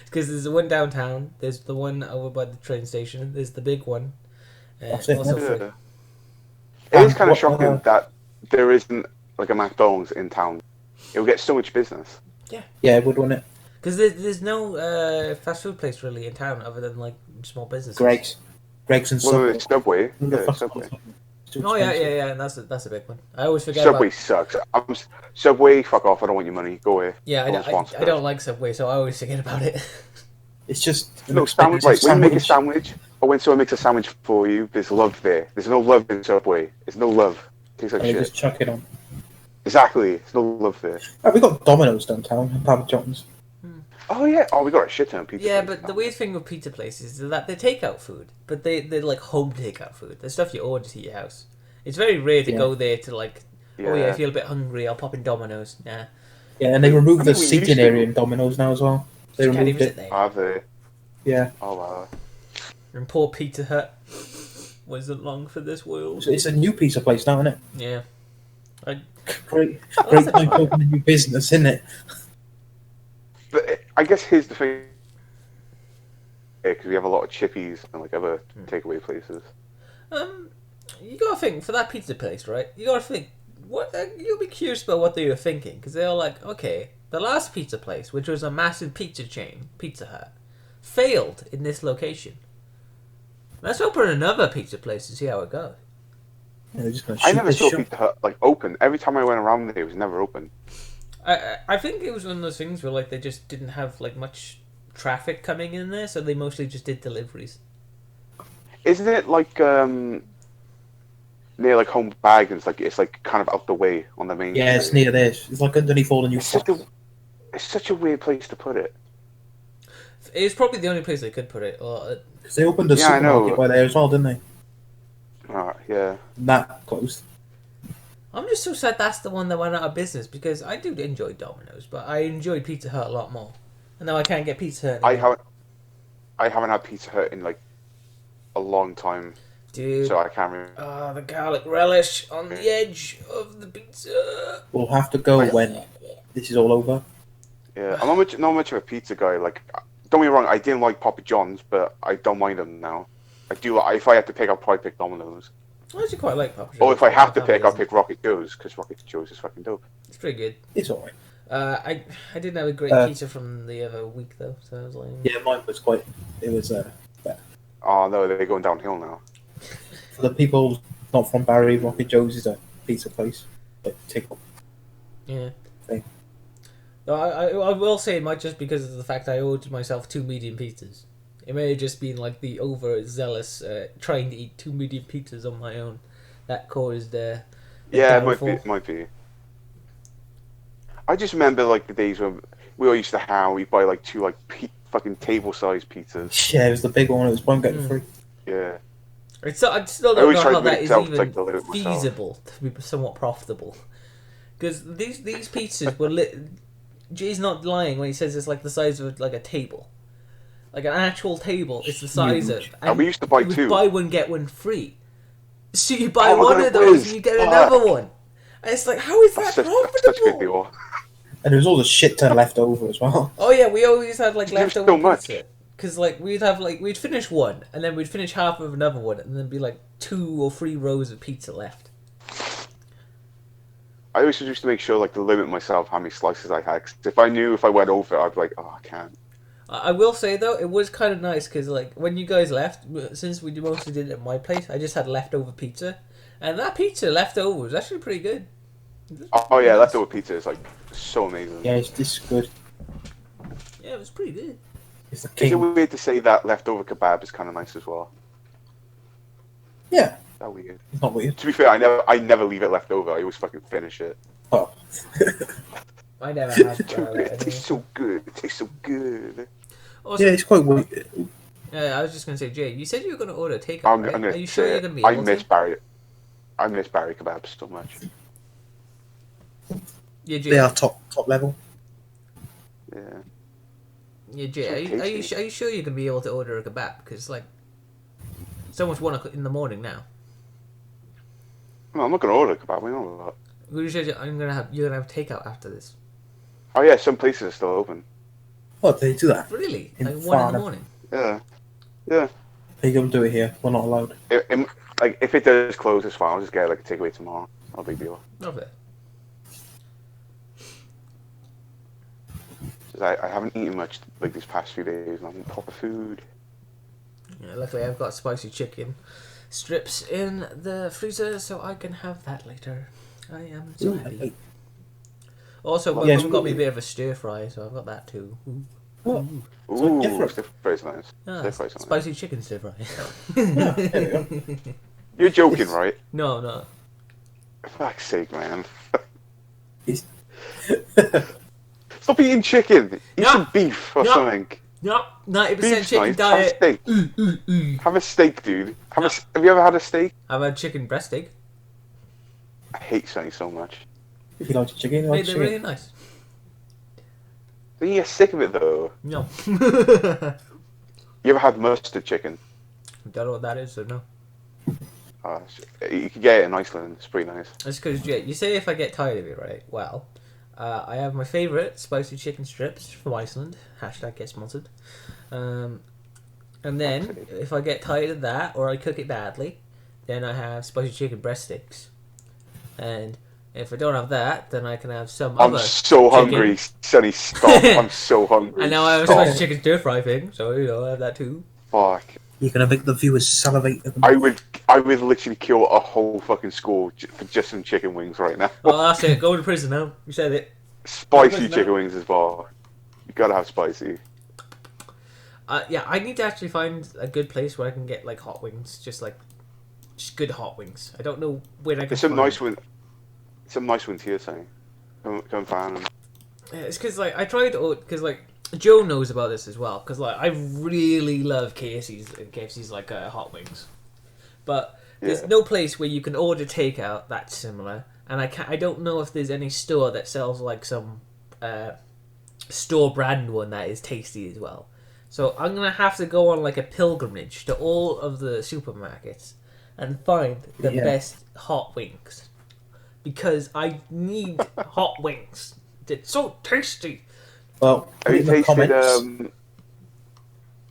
Because there's the one downtown. There's the one over by the train station. There's the big one. That's it, Also man. free. It is kind of what, shocking that there isn't like a McDonald's in town. It will get so much business. Yeah, it would, wouldn't it? Because there's no fast food place really in town other than like small businesses. Greg's and Well, Subway. it's Subway. Remember Yeah, fast Subway. food? It's too Oh yeah, expensive. yeah, yeah. That's a big one. I always forget Subway about. sucks. Subway, fuck off. I don't want your money. Go away. Yeah, Don't I don't like Subway, so I always forget about it. It's just No sandwich. Right, when you make a sandwich, or when someone makes a sandwich for you, there's love there. There's no love in Subway. There's no love. Tastes like They shit. just chuck it on. Exactly. There's no love there. Oh, we got Domino's downtown and Papa John's. Oh yeah. Oh, we got a shit ton of pizza. Yeah, places but the down weird thing with pizza places is that they take out food, but they're like home takeout food. The stuff you order to your house. It's very rare to Yeah. go there to like, there. oh yeah, I feel a bit hungry. I'll pop in Domino's. Nah, Yeah, and they removed I the think we seating used to. area in Domino's now as well. They you can't removed even sit it. there. Have they? Yeah, Oh wow. And poor Pizza Hut wasn't long for this world. it's a new pizza place now, isn't it? Yeah. Great, Well, great that's time fine. to open a new business, isn't it? But I guess here's the thing. Because we have a lot of chippies and like other takeaway places. You gotta think for that pizza place, right? You gotta think what you'll be curious about what they were thinking because they're like, okay, the last pizza place, which was a massive pizza chain, Pizza Hut, failed in this location. Let's open another pizza place to see how it goes. Yeah, they're just gonna I shoot never this saw shop. Pizza Hut like open. Every time I went around there, it was never open. I think it was one of those things where like they just didn't have like much traffic coming in there, so they mostly just did deliveries. Isn't it like near like Home Bargains? Like it's like kind of out the way on the main. Yeah, it's street? near this. It's like underneath all the new flats. It's such a weird place to put it. It's probably the only place they could put it. Or 'Cause they opened a Yeah, I know. supermarket by there as well, didn't they? Yeah. And that closed. I'm just so sad that's the one that went out of business because I do enjoy Domino's, but I enjoy Pizza Hut a lot more. And now I can't get Pizza Hut anymore. I haven't had Pizza Hut in like a long time, Dude, so I can't remember. the garlic relish on the edge of the pizza. We'll have to go when this is all over. Yeah, I'm not much of a pizza guy. Like, don't get me wrong, I didn't like Papa John's, but I don't mind them now. I do. If I had to pick, I'll probably pick Domino's. I actually quite like Papa John's. Or if I have to Family pick, I'll isn't. pick Rocket Joe's because Rocket Joe's is fucking dope. It's pretty good. It's alright. I didn't have a great pizza from the other week though, so I was like, Yeah, mine was quite. It was better. Oh no, they're going downhill now. For the people not from Barry, Rocket Joe's is a pizza place. Like tickle. yeah. Thing. No, I will say it might just because of the fact I ordered myself 2 medium pizzas. It may have just been like the overzealous trying to eat 2 medium pizzas on my own that caused the Yeah, downfall. it might be. I just remember like the days when we all used to have we buy like 2 like fucking table-sized pizzas. Yeah, it was the big one. It was one getting free. Yeah. I still I don't always know try how to make that is myself, even like, deliver it myself. feasible to be somewhat profitable. Because these pizzas were Jay's not lying when he says it's like the size of like a table. Like an actual table, it's the size of. And we used to buy it was 2. buy one get one free. So you buy Oh my one God, of it those was. and you get Fuck. another one. And it's like, how is that That's such a good profitable? deal. And there was all the shit ton left over as well. Oh yeah, we always had like There's leftover so much. pizza. Because like we'd finish one and then we'd finish half of another one and then be like 2 or 3 rows of pizza left. I always used to make sure like to limit myself how many slices I had. 'Cause if I knew if I went over, I'd be like, oh, I can't. I will say though, it was kind of nice because like when you guys left, since we mostly did it at my place, I just had leftover pizza, and that pizza leftover was actually pretty good. Oh yeah, leftover pizza is like so amazing. Yeah, it's good. Yeah, it was pretty good. It's the Is it king. weird to say that leftover kebab is kind of nice as well? Yeah, That weird. it's not weird. To be fair, I never leave it left over. I always fucking finish it. Oh. I never had It that. tastes so good. It tastes so good. Also, Yeah, it's quite weird. I was just gonna say, Jay, you said you were gonna order takeout, I'm right? gonna Are you sure say you're it. gonna be I able miss to? Barry. I miss Barry kebabs so much. Yeah, Jay. They are top level. Yeah. Yeah, Jay. So Are you tasty. sure you're gonna be able to order a kebab? Because like, It's almost 1 o'clock in the morning now. No, I'm not gonna order a kebab. We know that. You said you're gonna have takeout after this. Oh yeah, some places are still open. What, they do that? Really? In Like 1 in the Farnham. morning? Yeah, yeah. They don't do it here. We're not allowed. Like if it does close, it's fine. I'll just get like a takeaway tomorrow. Not a big deal. Okay. 'Cause I haven't eaten much like these past few days. And I need proper food. Yeah, luckily I've got spicy chicken strips in the freezer, so I can have that later. I am so Ooh, happy. I- Also, my Yes, mum got me a bit of a stir fry, so I've got that too. Ooh. What? Ooh, different. stir fry's nice. Ah, Stir fry's nice. spicy chicken stir fry. Yeah, there we go. You're joking, right? No, no. For fuck's sake, man. It's- Stop eating chicken. Eat No. some beef or No. something. No, 90% Beef's chicken nice. diet. Have a steak. Have a steak, dude. No. Have you ever had a steak? I've had chicken breast steak. I hate something so much. If you like chicken, you Hey, like they're chicken. really nice. Then you get sick of it though. No. You ever had mustard chicken? Don't know what that is, so no. You can get it in Iceland. It's pretty nice. That's because, yeah, you say if I get tired of it, right? Well, I have my favourite spicy chicken strips from Iceland. Hashtag get sponsored. And then, if I get tired of that, or I cook it badly, then I have spicy chicken breast sticks. And if I don't have that, then I can have some I'm other so chicken. hungry, Sonny. Stop! I'm so hungry. And now I have a Stop. spicy chicken stir fry thing, so, you know, I have that too. Fuck. You're gonna make the viewers salivate at the I moment. would literally kill a whole fucking school for just some chicken wings right now. Well, that's it. Go to prison now. You said it. Spicy Listen, chicken wings as well. You gotta have spicy. Yeah, I need to actually find a good place where I can get, like, hot wings. Just good hot wings. I don't know where I can There's some find nice ones. Some nice ones here, Sonny. Come find them. Yeah, it's because, like, I tried to... Because, like, Joe knows about this as well. Because, like, I really love KFC's like, hot wings. But there's Yeah. no place where you can order takeout that's similar. And I don't know if there's any store that sells, like, some store brand one that is tasty as well. So I'm going to have to go on, like, a pilgrimage to all of the supermarkets and find the Yeah. best hot wings. Because I need hot wings. It's so tasty. Well, Have put you in the tasted? comments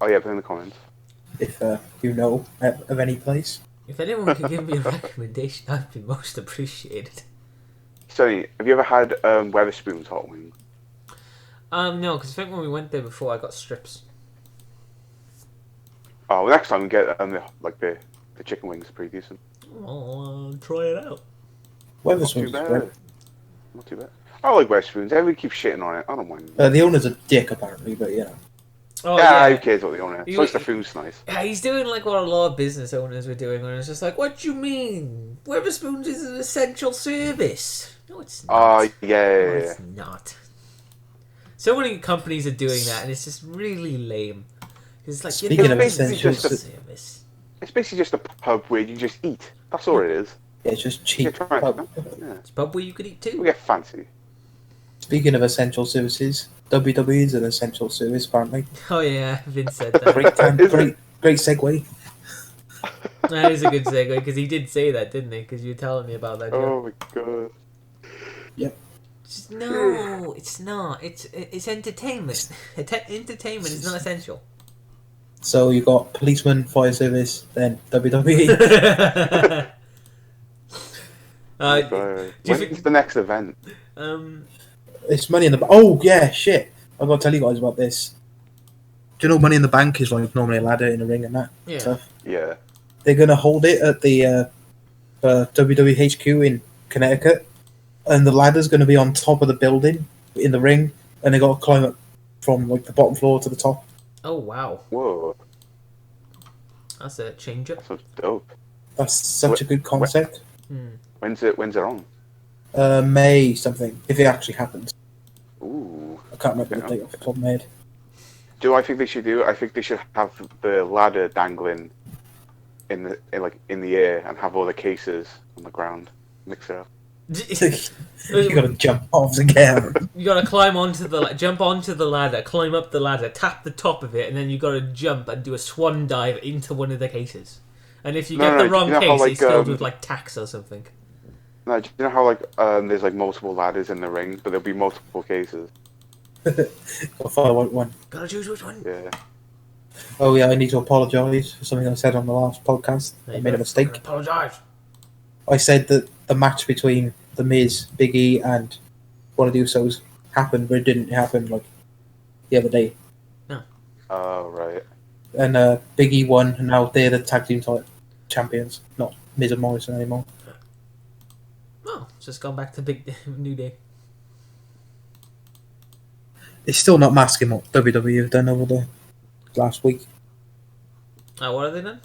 Oh yeah, put in the comments. if you know of any place. If anyone could give me a recommendation, I'd be most appreciated. Sonny, have you ever had Weatherspoon's hot wings? No, because I think when we went there before, I got strips. Oh, well, next time we get the chicken wings are pretty decent. I'll try it out. Not too Weatherspoon's bad. great. Not too bad. I like Weatherspoons. Everybody keeps shitting on it. I don't mind. The owner's a dick apparently, but you know. Oh, yeah, yeah. who cares what the owner? As long as the food's nice. Yeah, he's doing like what a lot of business owners were doing, where it's just like, what do you mean? Weatherspoons is an essential service. No, it's not. Oh yeah, No, yeah, yeah. it's not. So many companies are doing that, and it's just really lame. It's like, Speaking of basically essential just a- service. It's basically just a pub where you just eat. That's all it is. Yeah, it's just You cheap. try it. Pub. Yeah. It's a pub where you could eat We too. get fancy. Speaking of essential services, WWE is an essential service apparently. Oh yeah, Vince said that. Great time, Is it? great segue. That is a good segue, because he did say that, didn't he? Because you were telling me about that joke. Oh my god. No, it's not. It's entertainment. Entertainment is not essential. So you got policeman, fire service, then WWE. uh, God. do you When's think- the next event? It's Money in the Bank. Oh yeah, shit! I've got to tell you guys about this. Do you know Money in the Bank is like normally a ladder in a ring and that Yeah. stuff? Yeah. They're gonna hold it at the WWE HQ in Connecticut, and the ladder's gonna be on top of the building in the ring, and they got to climb up from like the bottom floor to the top. Oh wow, Whoa. that's a change up. That sounds dope. That's such a good concept. When's it on? May something if it actually happens. Ooh. I can't remember the Okay. date off the top of my head. Do I think they should do? I think they should have the ladder dangling in the air and have all the cases on the ground. Mix it up. You gotta jump off to get out. You gotta climb onto jump onto the ladder, climb up the ladder, tap the top of it, and then you gotta jump and do a swan dive into one of the cases. And if you No, get no, the do wrong you know how, case, like, he's filled with like tax or something. No, do you know how like there's like multiple ladders in the ring, but there'll be multiple cases. I'll follow one. Gotta choose which one. Yeah. Oh yeah, I need to apologise for something I said on the last podcast. I made a mistake. Apologise. I said that the match between The Miz, Big E, and one of the Usos happened, but it didn't happen like the other day. No. Oh right. And Big E won, and now they're the tag team champions, not Miz and Morrison anymore. Oh, it's just gone back to Big New Day. It's still not masking what WWE have done over the last week. What are they then?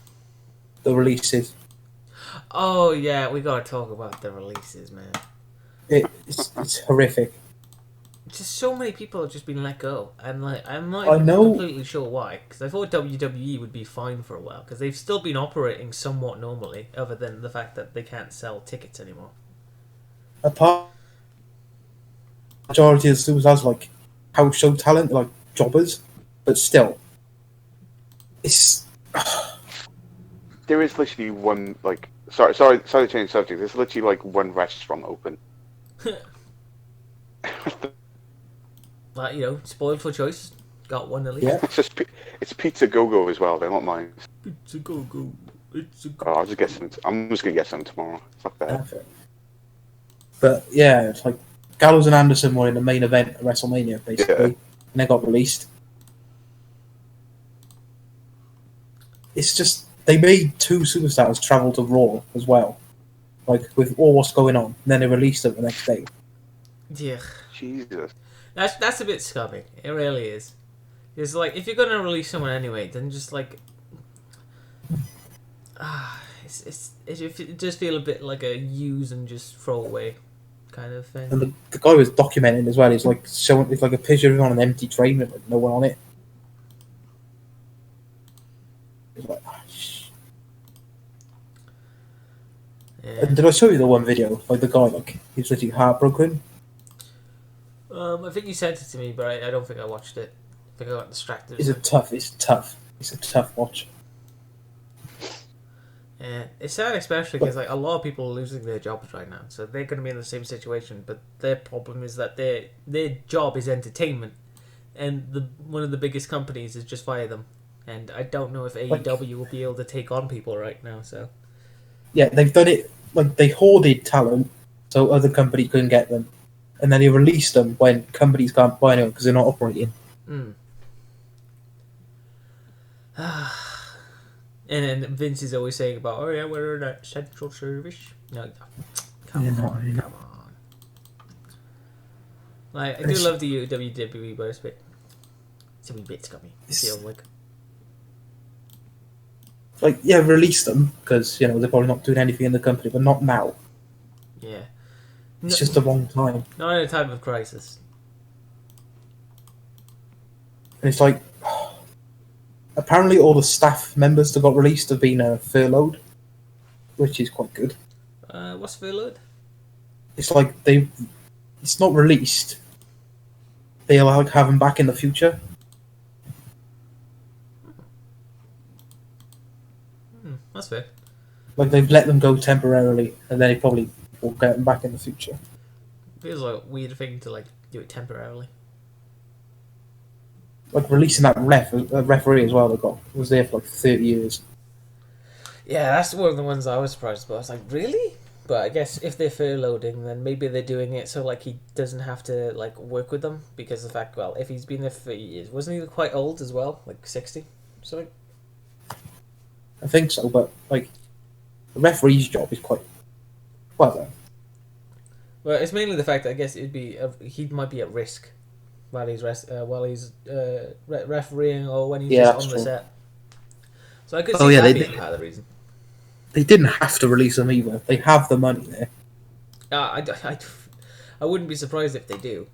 The releases. Oh yeah, we gotta talk about the releases, man. It's horrific. Just so many people have just been let go, and like I'm not I even know. completely sure why. Because I thought WWE would be fine for a while, because they've still been operating somewhat normally, other than the fact that they can't sell tickets anymore. Apart, majority of the superstars like house show talent, like jobbers, but still, it's There is literally one like sorry to change subject. There's literally like one restaurant open. Like, you know, spoiled for choice. Got one at least. yeah. It's Pizza Go Go as well. They're not mine. It's a go go. It's a Oh, go. I'll just get some. I'm just gonna get some tomorrow. Fuck that. Perfect. But yeah, it's like Gallows and Anderson were in the main event at WrestleMania, basically, Yeah. and they got released. It's just they made two superstars travel to Raw as well, like with all what's going on, and then they released them the next day. Yeah. Jesus. That's a bit scummy. It really is. It's like, if you're gonna release someone anyway, then just like, it just feel a bit like a use and just throw away kind of thing. And the guy was documenting as well. He's like showing, it's like a picture of him on an empty train with like, no one on it. It's like, Yeah. And did I show you the one video? Like the guy, like he's literally heartbroken. I think you sent it to me, but I don't think I watched it. I think I got distracted. It's a tough watch. Yeah, it's sad, especially because like a lot of people are losing their jobs right now, so they're going to be in the same situation. But their problem is that their job is entertainment, and one of the biggest companies has just fired them. And I don't know if AEW will be able to take on people right now. So Yeah, they've done it like they hoarded talent so other companies couldn't get them, and then they released them when companies can't buy them because they're not operating. And then Vince is always saying about, oh yeah, we're in a central service. No, come You're on, not, you're come on. Like, I do love the WWE, but it's a wee bit scummy. Feel Like, yeah, release them because they're probably not doing anything in the company, but not now. Yeah. It's just the wrong time. Not in a time of crisis. And it's like, apparently all the staff members that got released have been furloughed, which is quite good. What's furloughed? It's like it's not released. They'll like have them back in the future. That's fair. Like they've let them go temporarily, and then they probably will get them back in the future. Feels like a weird thing to like do it temporarily. Like releasing that referee as well. They was there for like 30 years. Yeah, that's one of the ones I was surprised about. I was like, really? But I guess if they're furloading, then maybe they're doing it so like he doesn't have to like work with them because of the fact, well, if he's been there for 30 years, wasn't he quite old as well, like 60, something? I think so, but like the referee's job is quite well. Well, it's mainly the fact that I guess he might be at risk while he's refereeing or when he's just on the set. So I could see that being part of the reason. They didn't have to release them either. They have the money there. I wouldn't be surprised if they do.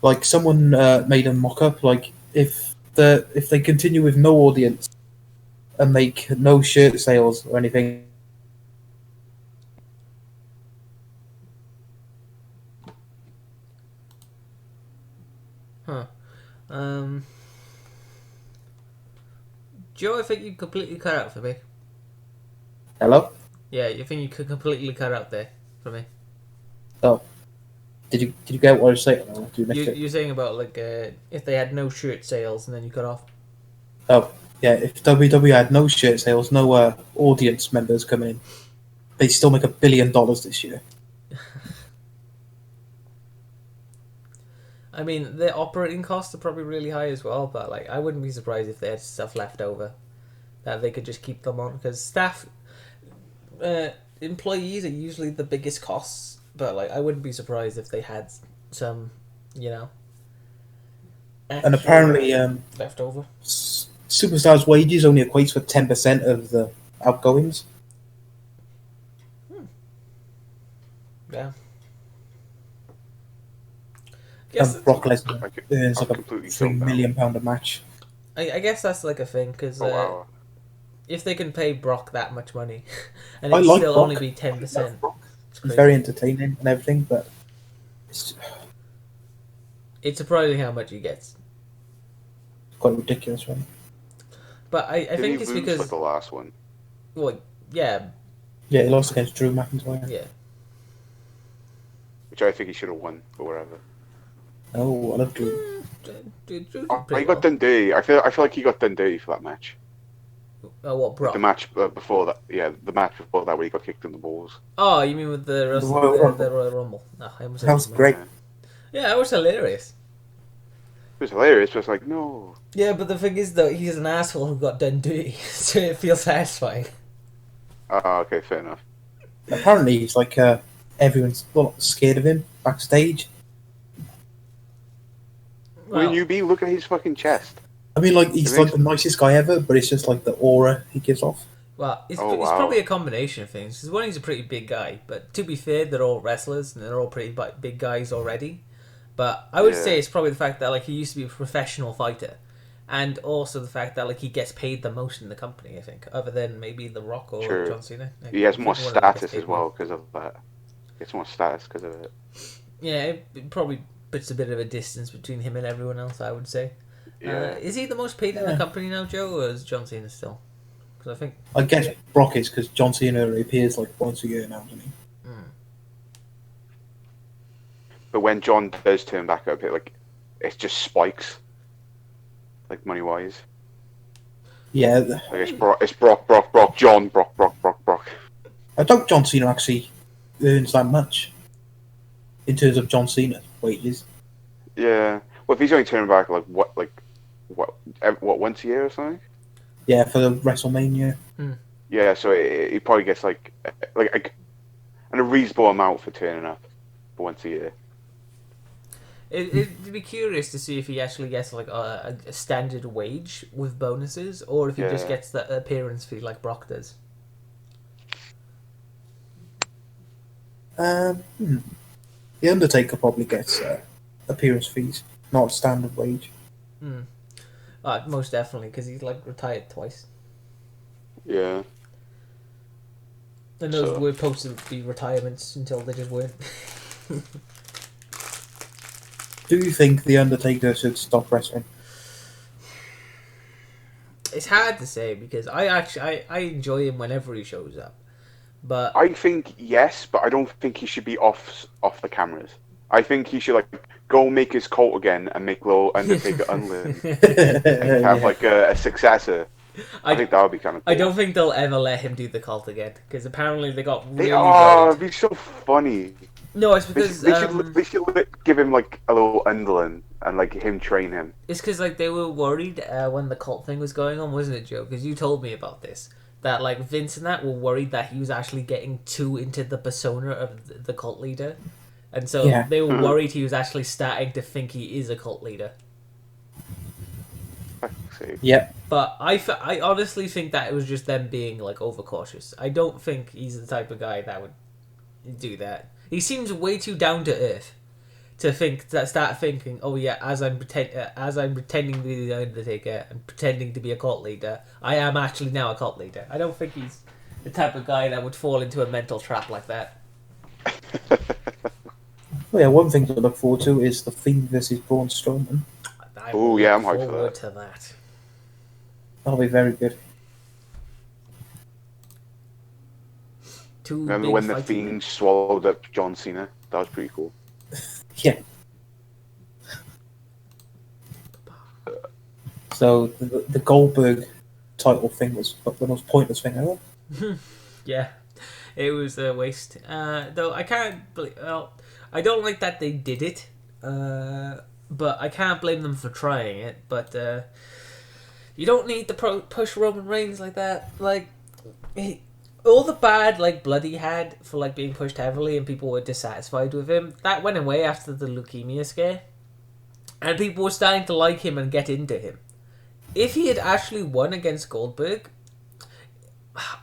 Like someone made a mock-up. Like if they continue with no audience and make no shirt sales or anything. Huh. Joe, I think you completely cut out for me. Hello? Yeah, you think you could completely cut out there for me? Oh. Did you get what I was saying? Or did you miss it? You're saying about like if they had no shirt sales and then you cut off. Oh, yeah, if WWE had no shirt sales, no audience members coming in, they'd still make $1 billion this year. I mean, their operating costs are probably really high as well, but like I wouldn't be surprised if they had stuff left over that they could just keep them on because staff, employees are usually the biggest costs. But like I wouldn't be surprised if they had some, you know, And extra apparently, left over. superstars' wages only equates for 10% of the outgoings. Yeah. Guess And Brock Lesnar Like, earns I'm like a completely £3 zoned out. million a match. I guess that's like a thing because Oh wow. if they can pay Brock that much money, and I it like still Brock. only be 10%, He's very entertaining and everything, but it's It's surprising how much he gets. quite ridiculous, right? But I Did think he it's lose because like the last one? well, yeah, Yeah, he lost against Drew McIntyre. yeah. Which I think he should have won, but whatever. Oh, I love Drew. Drew did Oh, pretty he got well. done dirty. I feel like he got done dirty for that match. Oh, what Like Brock? the match before that, yeah, the match before that where he got kicked in the balls. Oh, you mean with the Royal Rumble. the Royal Rumble? No, I almost said That was something. great. Yeah. Yeah, it was hilarious. It was hilarious, but it's like, no. Yeah, but the thing is though, he's an asshole who got done dirty, so it feels satisfying. Okay, fair enough. Apparently, he's like everyone's scared of him backstage. Well, Wouldn't you be? Look at his fucking chest. I mean, like he's It like makes- the nicest guy ever, but it's just like the aura he gives off. well, it's, Oh, it's wow. probably a combination of things. Because one, he's a pretty big guy, but to be fair, they're all wrestlers and they're all pretty big guys already. But I would Yeah. say it's probably the fact that like he used to be a professional fighter, and also the fact that like he gets paid the most in the company. I think, other than maybe The Rock or True. John Cena. He has I more think one of them gets status paid as more. well because of that. He gets more status because of it. Yeah, it probably puts a bit of a distance between him and everyone else. I would say. Yeah. Is he the most paid in the Yeah. company now, Joe, or is John Cena still? Because I think. I guess Brock is because John Cena appears like once a year now, doesn't he? But when John does turn back up, it just spikes. Like money wise. Yeah, Like it's Brock, John, Brock. I doubt John Cena actually earns that much in terms of John Cena wages. Yeah. Well, if he's only turning back what once a year or something? Yeah, for the WrestleMania. Yeah, so he probably gets like a reasonable amount for turning up for once a year. It'd be curious to see if he actually gets like a standard wage with bonuses, or if he just Yeah. gets the appearance fee like Brock does. The Undertaker probably gets appearance fees, not standard wage. Most definitely, because he's like retired twice. Yeah. And those So- were supposed to be retirements until they just weren't. Do you think The Undertaker should stop wrestling? It's hard to say because I enjoy him whenever he shows up, but I think yes, but I don't think he should be off the cameras. I think he should go make his cult again and make little Undertaker unlearn and have a successor. I think that would be kind of cool. I don't think they'll ever let him do the cult again because apparently they got really It'd worried. be so funny. No, it's They because should give him a little Underland and him train him. it's because they were worried when the cult thing was going on, wasn't it, Joe? Because you told me about this. That Vince and that were worried that he was actually getting too into the persona of the cult leader, and so Yeah. they were worried he was actually starting to think he is a cult leader. See. Yep. But I honestly think that it was just them being overcautious. I don't think he's the type of guy that would do that. He seems way too down to earth to start thinking, oh yeah, as I'm pretending to be the Undertaker and pretending to be a cult leader, I am actually now a cult leader. I don't think he's the type of guy that would fall into a mental trap like that. Well, yeah, one thing to look forward to is The Fiend versus Braun Strowman. I Ooh, will yeah, look I'm hyped for forward that. to that. That'll be very good. Two Remember big when the fighting Fiend swallowed up John Cena? That was pretty cool. Yeah. So the Goldberg title thing was the most pointless thing ever. Yeah, it was a waste. Though I can't. Well, I don't like that they did it. But I can't blame them for trying it. But you don't need to push Roman Reigns like that. Like all the bad blood he had for being pushed heavily and people were dissatisfied with him. That went away after the leukemia scare, and people were starting to like him and get into him. If he had actually won against Goldberg,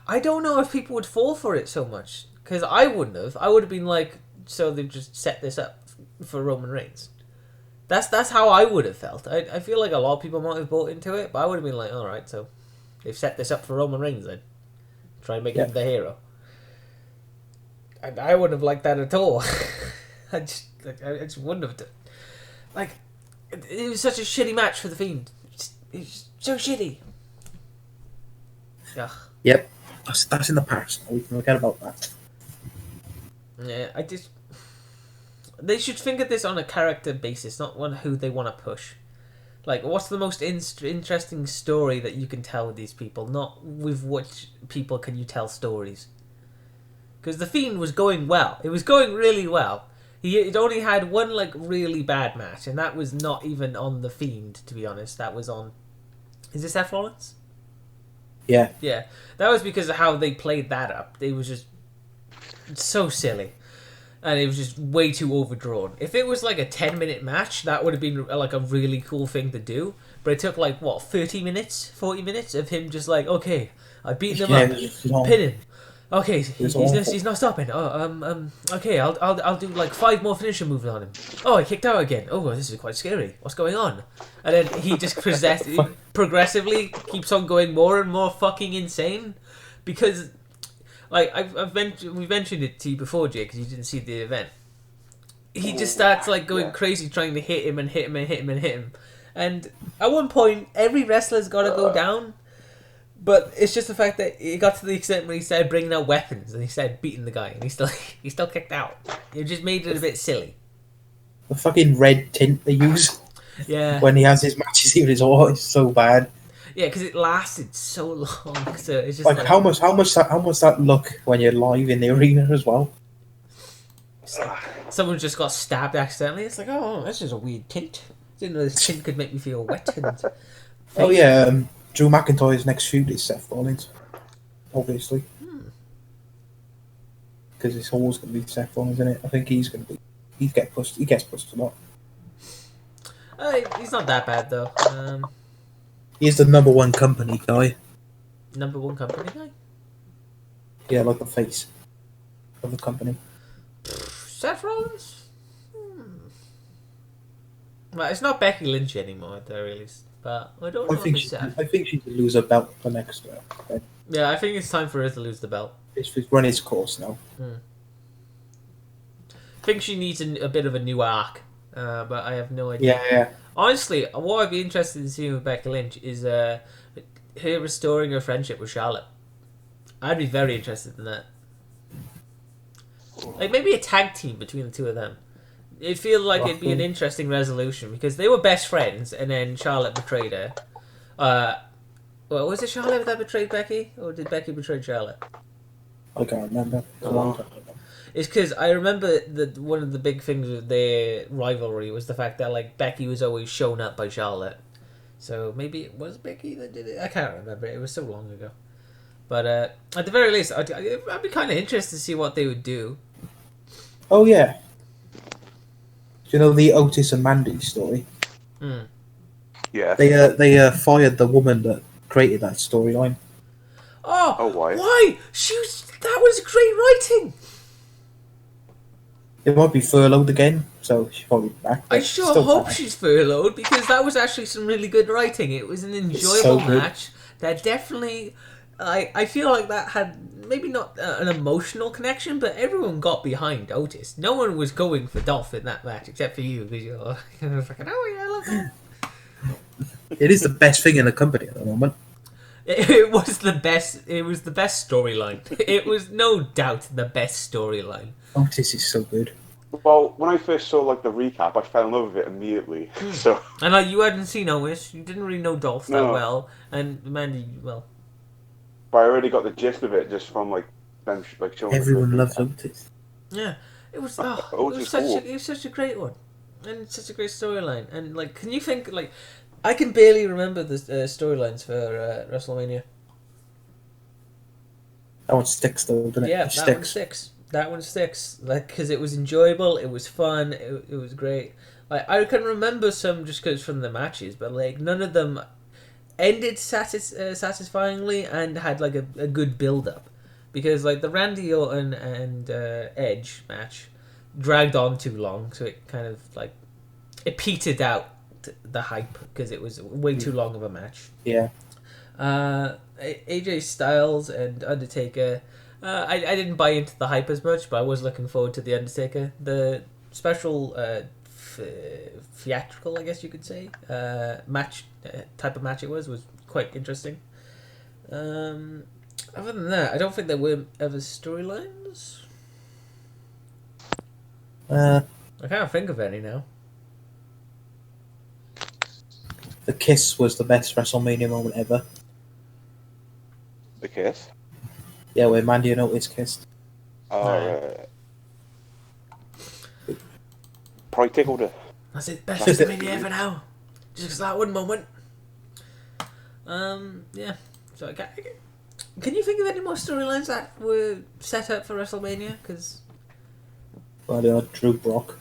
I don't know if people would fall for it so much. Because I wouldn't have. I would have been like, so they've just set this up for Roman Reigns. That's how I would have felt. I feel like a lot of people might have bought into it, but I would have been like, alright, so they've set this up for Roman Reigns then. Try and make him the hero. I wouldn't have liked that at all. I just wouldn't have done. Like, it was such a shitty match for The Fiend. It's so shitty. Ugh. Yep, that's in the past. We can forget about that. Yeah, they should think of this on a character basis, not one who they want to push. Like, what's the most interesting story that you can tell with these people? Not with which people can you tell stories. Because The Fiend was going well. It was going really well. It only had one really bad match, and that was not even on The Fiend, to be honest. That was on... Is this Seth Rollins? Yeah. Yeah. That was because of how they played that up. It was just so silly. And it was just way too overdrawn. If it was a 10-minute match, that would have been a really cool thing to do. But it took 30 minutes, 40 minutes of him just okay, I've beaten him up, pin him. Okay, he's not stopping. Okay, I'll do 5 more finisher moves on him. Oh, he kicked out again. Oh, this is quite scary. What's going on? And then he just progressively keeps on going more and more fucking insane, because we mentioned it to you before, Jay, because you didn't see the event. He just starts going crazy, trying to hit him and hit him and hit him and hit him. And at one point, every wrestler's got to go down. But it's just the fact that it got to the extent where he started bringing out weapons and he started beating the guy, and he still kicked out. It just made it a bit silly. The fucking red tint they use. Yeah. When he has his matches, even his is so bad. Yeah, because it lasted so long. So it's just how much that look when you're live in the arena as well. Someone just got stabbed accidentally. It's oh, this is a weird tint. Didn't know this tint could make me feel wet. Oh yeah. Drew McIntyre's next feud is Seth Rollins, obviously, because it's always going to be Seth Rollins, isn't it? I think he gets pushed a lot. He's not that bad though. He's the number one company guy. Number one company guy? Yeah, the face of the company. Seth Rollins? Well, it's not Becky Lynch anymore at the very least. But I don't know. I think she could lose her belt the next. Yeah, I think it's time for her to lose the belt. It's run its course now. I think she needs a bit of a new arc, but I have no idea. Yeah. Honestly, what I'd be interested in seeing with Becky Lynch is her restoring her friendship with Charlotte. I'd be very interested in that. Maybe a tag team between the two of them. It feels like it'd be an interesting resolution, because they were best friends and then Charlotte betrayed her. Well, was it Charlotte that betrayed Becky, or did Becky betray Charlotte? I can't remember. It's because I remember that one of the big things with their rivalry was the fact that Becky was always shown up by Charlotte. So maybe it was Becky that did it. I can't remember. It was so long ago. But at the very least, I'd be kind of interested to see what they would do. Oh yeah. Do you know the Otis and Mandy story? Yeah. They fired the woman that created that storyline. Oh, why? Why? That was great writing. It might be furloughed again, so she's probably back. I sure hope she's furloughed, because that was actually some really good writing. It was an enjoyable match. That definitely, I feel like that had maybe not an emotional connection, but everyone got behind Otis. No one was going for Dolph in that match except for you, because you're fucking, oh yeah, I love that. It is the best thing in the company at the moment. It was the best. It was the best storyline. It was no doubt the best storyline. Otis is so good. Well, when I first saw like the recap, I fell in love with it immediately. So And like you hadn't seen Otis, you didn't really know Dolph that No. well, and Mandy, well, but I already got the gist of it just from like them like showing. Everyone the loves recap. Otis. yeah, it was. Oh, Otis it was is such. cool. It was such a great one, and such a great storyline. And like, can you think like, I can barely remember the storylines for WrestleMania. That one sticks though, doesn't it? Yeah, It that one sticks. That one sticks. Like, because it was enjoyable, it was fun, it was great. Like, I can remember some just because from the matches, but like none of them ended satisfyingly and had like a good build up. Because like the Randy Orton and Edge match dragged on too long, so it kind of like it petered out the hype because it was way too long of a match. Yeah. AJ Styles and Undertaker. I didn't buy into the hype as much, but I was looking forward to the Undertaker. The special theatrical, I guess you could say, match type of match it was quite interesting. Other than that, I don't think there were ever storylines. Uh, I can't think of any now. the kiss was the best WrestleMania moment ever. The kiss. Yeah, where Mandy and Otis kissed. Oh, Right. Probably tickled her. That's it. Best WrestleMania ever now. Just that one moment. Yeah. So can you think of any more storylines that were set up for WrestleMania? Because Well, Drew Brock.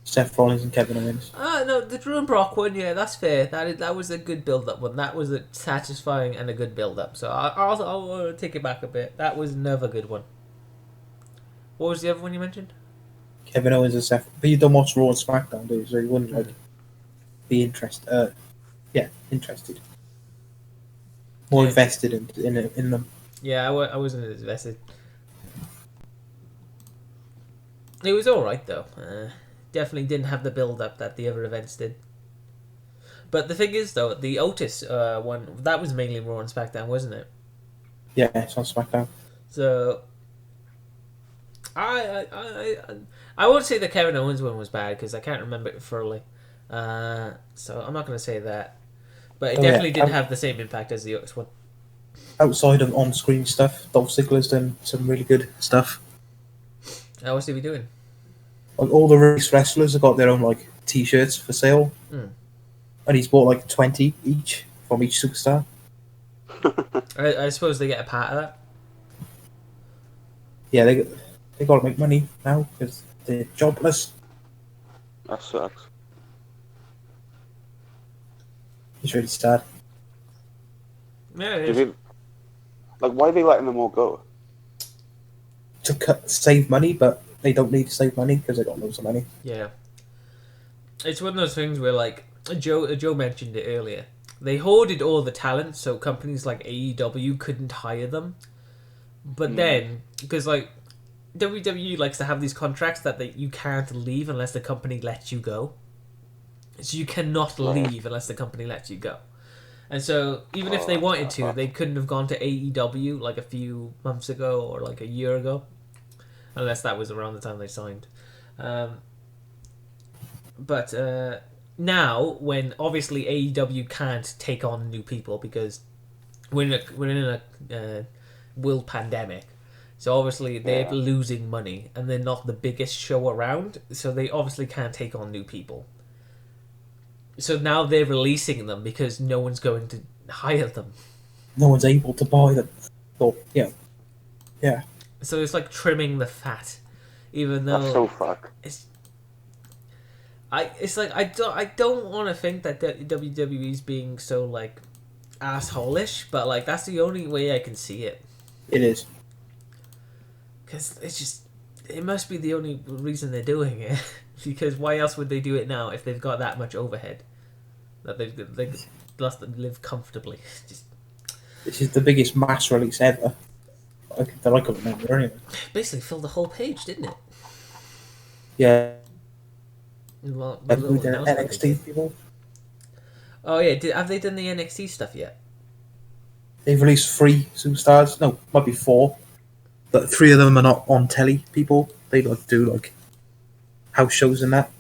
Seth Rollins and Kevin Owens. no, the Drew and Brock one, yeah, that's fair. That was a good build-up one. That was a satisfying and a good build-up. So I'll take it back a bit. That was another good one. What was the other one you mentioned? Kevin Owens and Seth. But you don't watch Raw and SmackDown, do you? So you wouldn't like be interested. Interested. More Yeah. invested in them. Yeah, I wasn't as invested. It was all right though. Definitely didn't have the build-up that the other events did. But the thing is, though, the Otis one, that was mainly Raw and SmackDown, wasn't it? Yeah, it's on SmackDown. So, I won't say the Kevin Owens one was bad, because I can't remember it thoroughly. So, I'm not going to say that. But it definitely didn't have the same impact as the Otis one. Outside of on-screen stuff, Dolph Ziggler's done some really good stuff. What's he be doing? Like, all the race wrestlers have got their own like T-shirts for sale, and he's bought like 20 each from each superstar. I suppose they get a part of that. Yeah, they got to make money now because they're jobless. That sucks. It's really sad. Yeah, Do it you is. think, like, why are they letting them all go? To save money, but they don't need to save money because they got loads of money. Yeah. It's one of those things where, like, Joe mentioned it earlier. They hoarded all the talent, so companies like AEW couldn't hire them. But then, because, like, WWE likes to have these contracts that you can't leave unless the company lets you go. So you cannot leave unless the company lets you go. And so, even if they wanted to, they couldn't have gone to AEW, like, a few months ago or, like, a year ago. Unless that was around the time they signed. But now, when obviously AEW can't take on new people because we're in a world pandemic, so obviously they're losing money and they're not the biggest show around, so they obviously can't take on new people. So now they're releasing them because no one's going to hire them. No one's able to buy them. So yeah. So it's like trimming the fat, even though That's so fuck. it's like I don't want to think that WWE's being so like asshole-ish, but like that's the only way I can see it. It is. Because it must be the only reason they're doing it. Because why else would they do it now if they've got that much overhead that they live comfortably? Just This is the biggest mass release ever. That I can remember anyway. basically filled the whole page, didn't it? Yeah. Well, Like with their NXT people. Oh yeah, have they done the NXT stuff yet? They've released 3 superstars. No, might be 4. But 3 of them are not on telly. People they like do like house shows and that.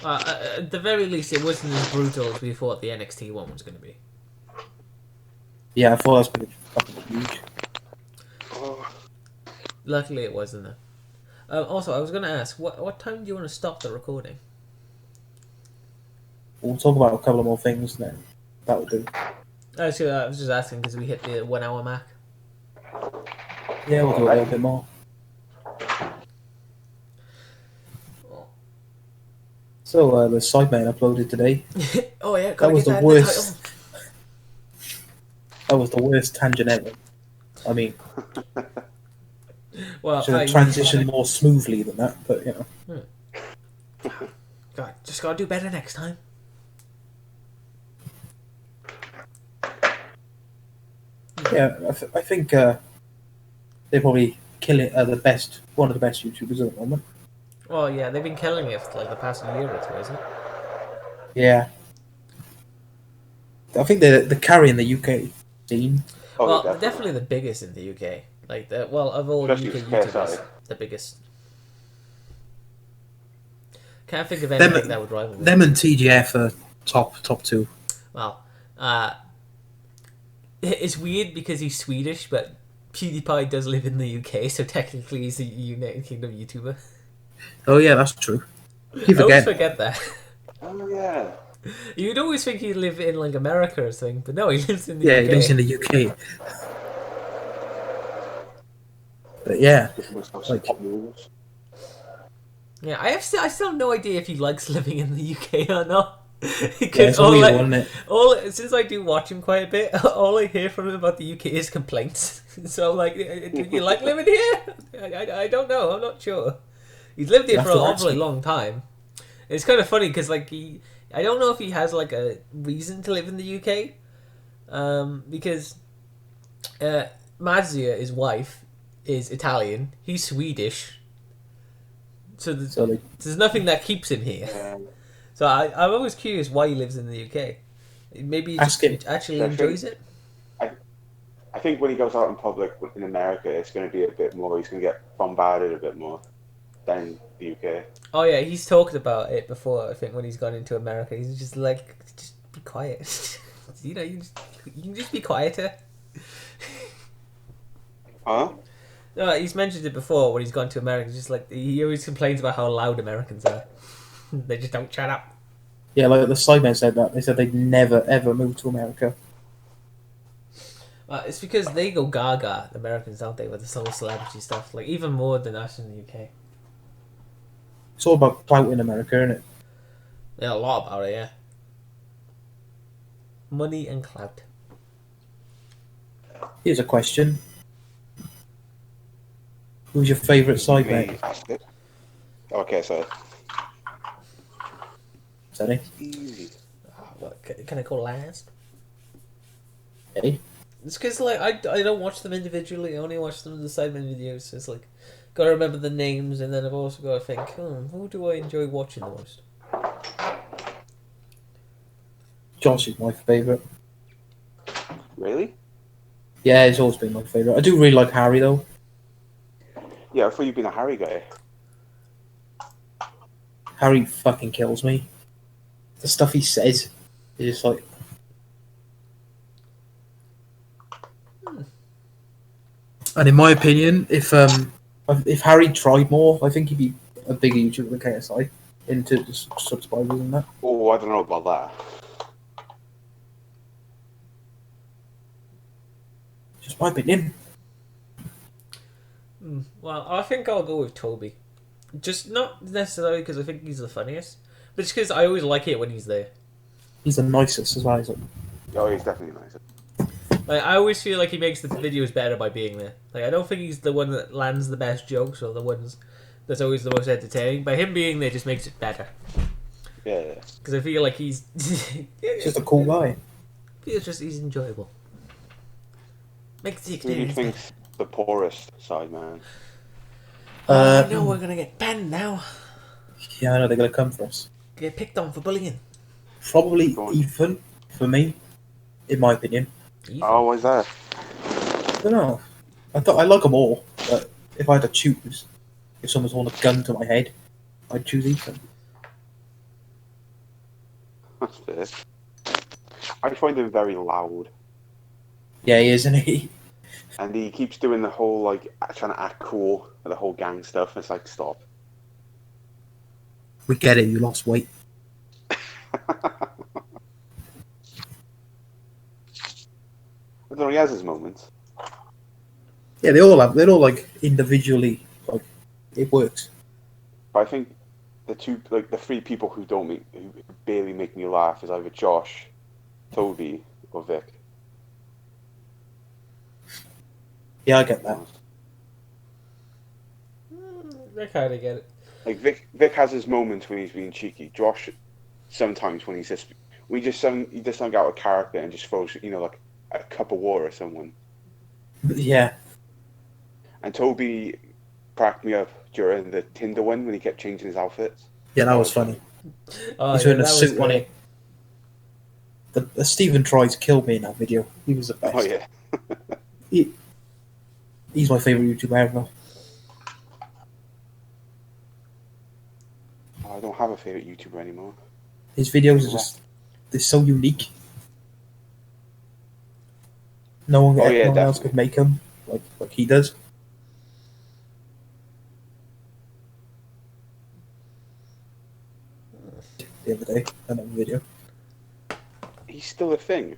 At the very least, it wasn't as brutal as we thought the NXT one was going to be. Yeah, I thought that was going to be fucking huge. Luckily, it wasn't. Also, I was going to ask, what time do you want to stop the recording? We'll talk about a couple of more things then. That would do. I was just asking because we hit the 1 hour mark. Yeah, we'll do a little bit more. So the Sidemen uploaded today. Oh yeah, That was the in worst. That was the worst tangent ever. I mean, Well, should have transitioned more smoothly than that, but you know. God, just gotta do better next time. Yeah, I think they're probably killing one of the best YouTubers at the moment. Well, yeah, they've been killing it for like the past year or 2, isn't it? Yeah, I think they're carrying the UK scene. Oh, Well, definitely. definitely the biggest in the UK. Like, of all Especially UK with YouTubers, KSI. the biggest. Can't think of anything that would rival them. Them and TGF are top 2. Well, it's weird because he's Swedish, but PewDiePie does live in the UK, so technically he's a United Kingdom YouTuber. Oh yeah, that's true. You I always forget. forget that. Oh yeah. You'd always think he'd live in like America or something, but no, he lives in the Yeah, UK. he lives in the UK. But yeah, like, Yeah, I still have no idea if he likes living in the UK or not. yeah, Because it's a weird one, isn't it? since I do watch him quite a bit, all I hear from him about the UK is complaints. So I'm like, do you like living here? I don't know. I'm not sure. He's lived here You for have an to awfully actually- long time. It's kind of funny because like I don't know if he has like a reason to live in the UK, because Mazia, his wife, is Italian. He's Swedish. So there's nothing that keeps him here. So I'm always curious why he lives in the UK. Maybe he Ask him. actually Yeah, enjoys it. I think when he goes out in public in America, it's going to be a bit more. He's going to get bombarded a bit more than the UK. Oh yeah, he's talked about it before. I think when he's gone into America, he's just like, just be quiet. You know, you can just be quieter. Huh? No, he's mentioned it before when he's gone to America. Just like he always complains about how loud Americans are. They just don't shut up. Yeah, like the Sidemen said that. They said they'd never ever move to America. It's because they go gaga, the Americans, don't they, with this whole celebrity stuff. Like even more than us in the UK. It's all about clout in America, isn't it? Yeah, a lot about it. Yeah. Money and clout. Here's a question. Who's your favourite Sidemen? Okay, so Sorry? easy. What, can I go last? Hey? It's because like I don't watch them individually. I only watch them in the Sidemen videos. So it's like gotta remember the names, and then I've also got to think, who do I enjoy watching the most? Josh is my favourite. Really? Yeah, he's always been my favourite. I do really like Harry though. Yeah, I thought you'd been a Harry guy. Harry fucking kills me. The stuff he says is just like. And in my opinion, if Harry tried more, I think he'd be a bigger YouTuber than KSI into subscribers and that. Oh, I don't know about that. Just my opinion. Well, I think I'll go with Toby. Just not necessarily because I think he's the funniest, but just because I always like it when he's there. He's the nicest as well. He's like, Oh, he's definitely nice. Like I always feel like he makes the videos better by being there. Like I don't think he's the one that lands the best jokes or the ones that's always the most entertaining. By him being there just makes it better. Yeah. Because I feel like he's he's just a cool guy. he's enjoyable. Makes the Who do you experience think's better. the poorest side man? Oh no, we're gonna get banned now. Yeah, I know they're gonna come for us. Get picked on for bullying. Probably Go on. Ethan for me, in my opinion. Ethan. Oh, why's that? I don't know. I like them all, but if I had to choose, if someone's holding a gun to my head, I'd choose Ethan. That's fair. I find him very loud. Yeah, he is, isn't he? And he keeps doing the whole, like, trying to act cool and the whole gang stuff. It's like, stop. We get it. You lost weight. I don't know, he has his moments. Yeah, they all have. They're all like individually. Like it works. But I think the three people who barely make me laugh is either Josh, Toby, or Vic. Yeah, I get that. I kind of get it. Like Vic has his moments when he's being cheeky. Josh, sometimes when he just don't out of character and just throws like a cup of water at someone. Yeah, And Toby cracked me up during the Tinder one when he kept changing his outfits. yeah, that was funny. Oh, He's yeah, wearing a that was suit on great. it. The Stephen tried to kill me in that video. He was the best. Oh yeah. He's my favourite YouTuber ever. I don't have a favorite YouTuber anymore. His videos are they're so unique. No one, Oh, yeah, no one else definitely. could make them like he does. The other day, another video. He's still a thing.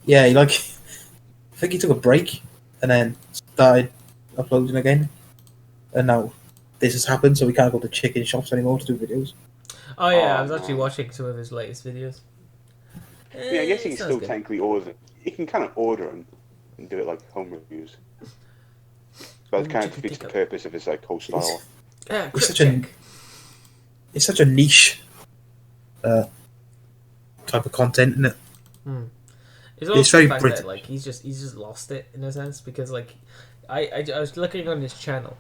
Yeah, he like. I think he took a break and then started uploading again, and now this has happened, so we can't go to chicken shops anymore to do videos. Oh yeah, I Oh, was actually man. watching some of his latest videos. Yeah, I guess he can Sounds still good. technically order. You can kind of order them and do it like home reviews. But it kind of defeats the purpose of his like whole style. Yeah, It's quick such a check. it's such a niche type of content, isn't it? It's also It's very the fact British. that like he's just lost it in a sense because like I was looking on his channel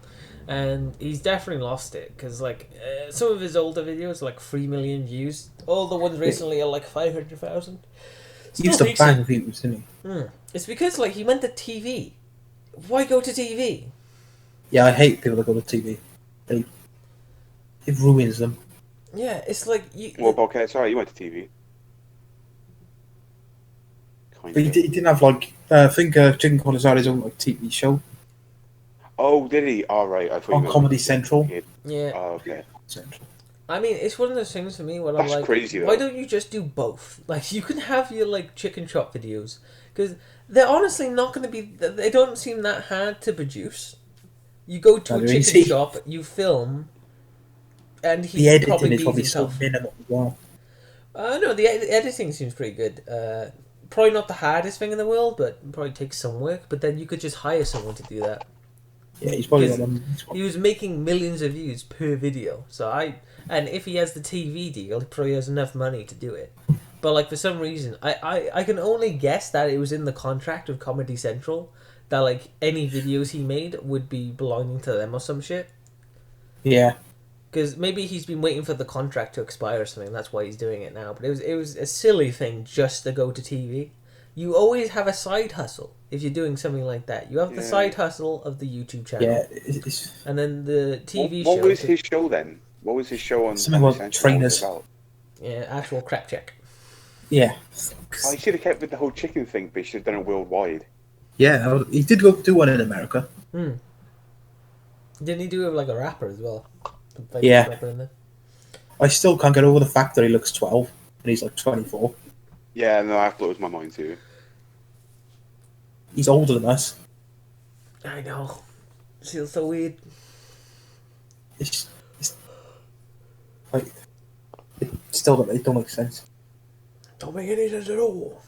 and he's definitely lost it because like some of his older videos are like 3 million views. All the ones recently are like 500,000. He used to bang views, didn't he? It's because like he went to TV. Why go to TV? Yeah, I hate people that go to TV. It ruins them. Yeah, it's like you. What about KSI? You went to TV. Kind But of. he didn't have like I think Chicken Corner's had his own like TV show Oh, did he? All right. I thought you on meant Comedy like, Central. kid. Yeah, Oh, okay. Central. I mean, it's one of those things for me where I'm That's like, crazy, though. why don't you just do both? Like, you can have your like chicken chop videos because they're honestly not going to be. They don't seem that hard to produce. You go to No, a they're chicken easy. shop, you film, and he The editing probably is probably beats so himself. minimal as well. No, the editing seems pretty good. Probably not the hardest thing in the world, but probably takes some work. But then you could just hire someone to do that. Yeah, he's probably Because got them. he was making millions of views per video. And if he has the TV deal, he probably has enough money to do it. But like for some reason, I can only guess that it was in the contract of Comedy Central that like any videos he made would be belonging to them or some shit. Yeah, Because maybe he's been waiting for the contract to expire or something. That's why he's doing it now. But it was a silly thing just to go to TV. You always have a side hustle if you're doing something like that. You have the Yeah. side hustle of the YouTube channel. yeah. It's And then the TV What show. was his show then? What was his show on? Something Comedy about Central? What was trainers. it about? Yeah, actual crap check. yeah, Oh, he should have kept with the whole chicken thing, but he should have done it worldwide. yeah. He did go do one in America. Didn't he do it with like a rapper as well? The famous Yeah. rapper in there. I still can't get over the fact that he looks 12 and he's like 24. Yeah, no, that blows my mind too. He's older than us. I know. Feels so weird. It's like it don't make sense. Don't make any sense at all.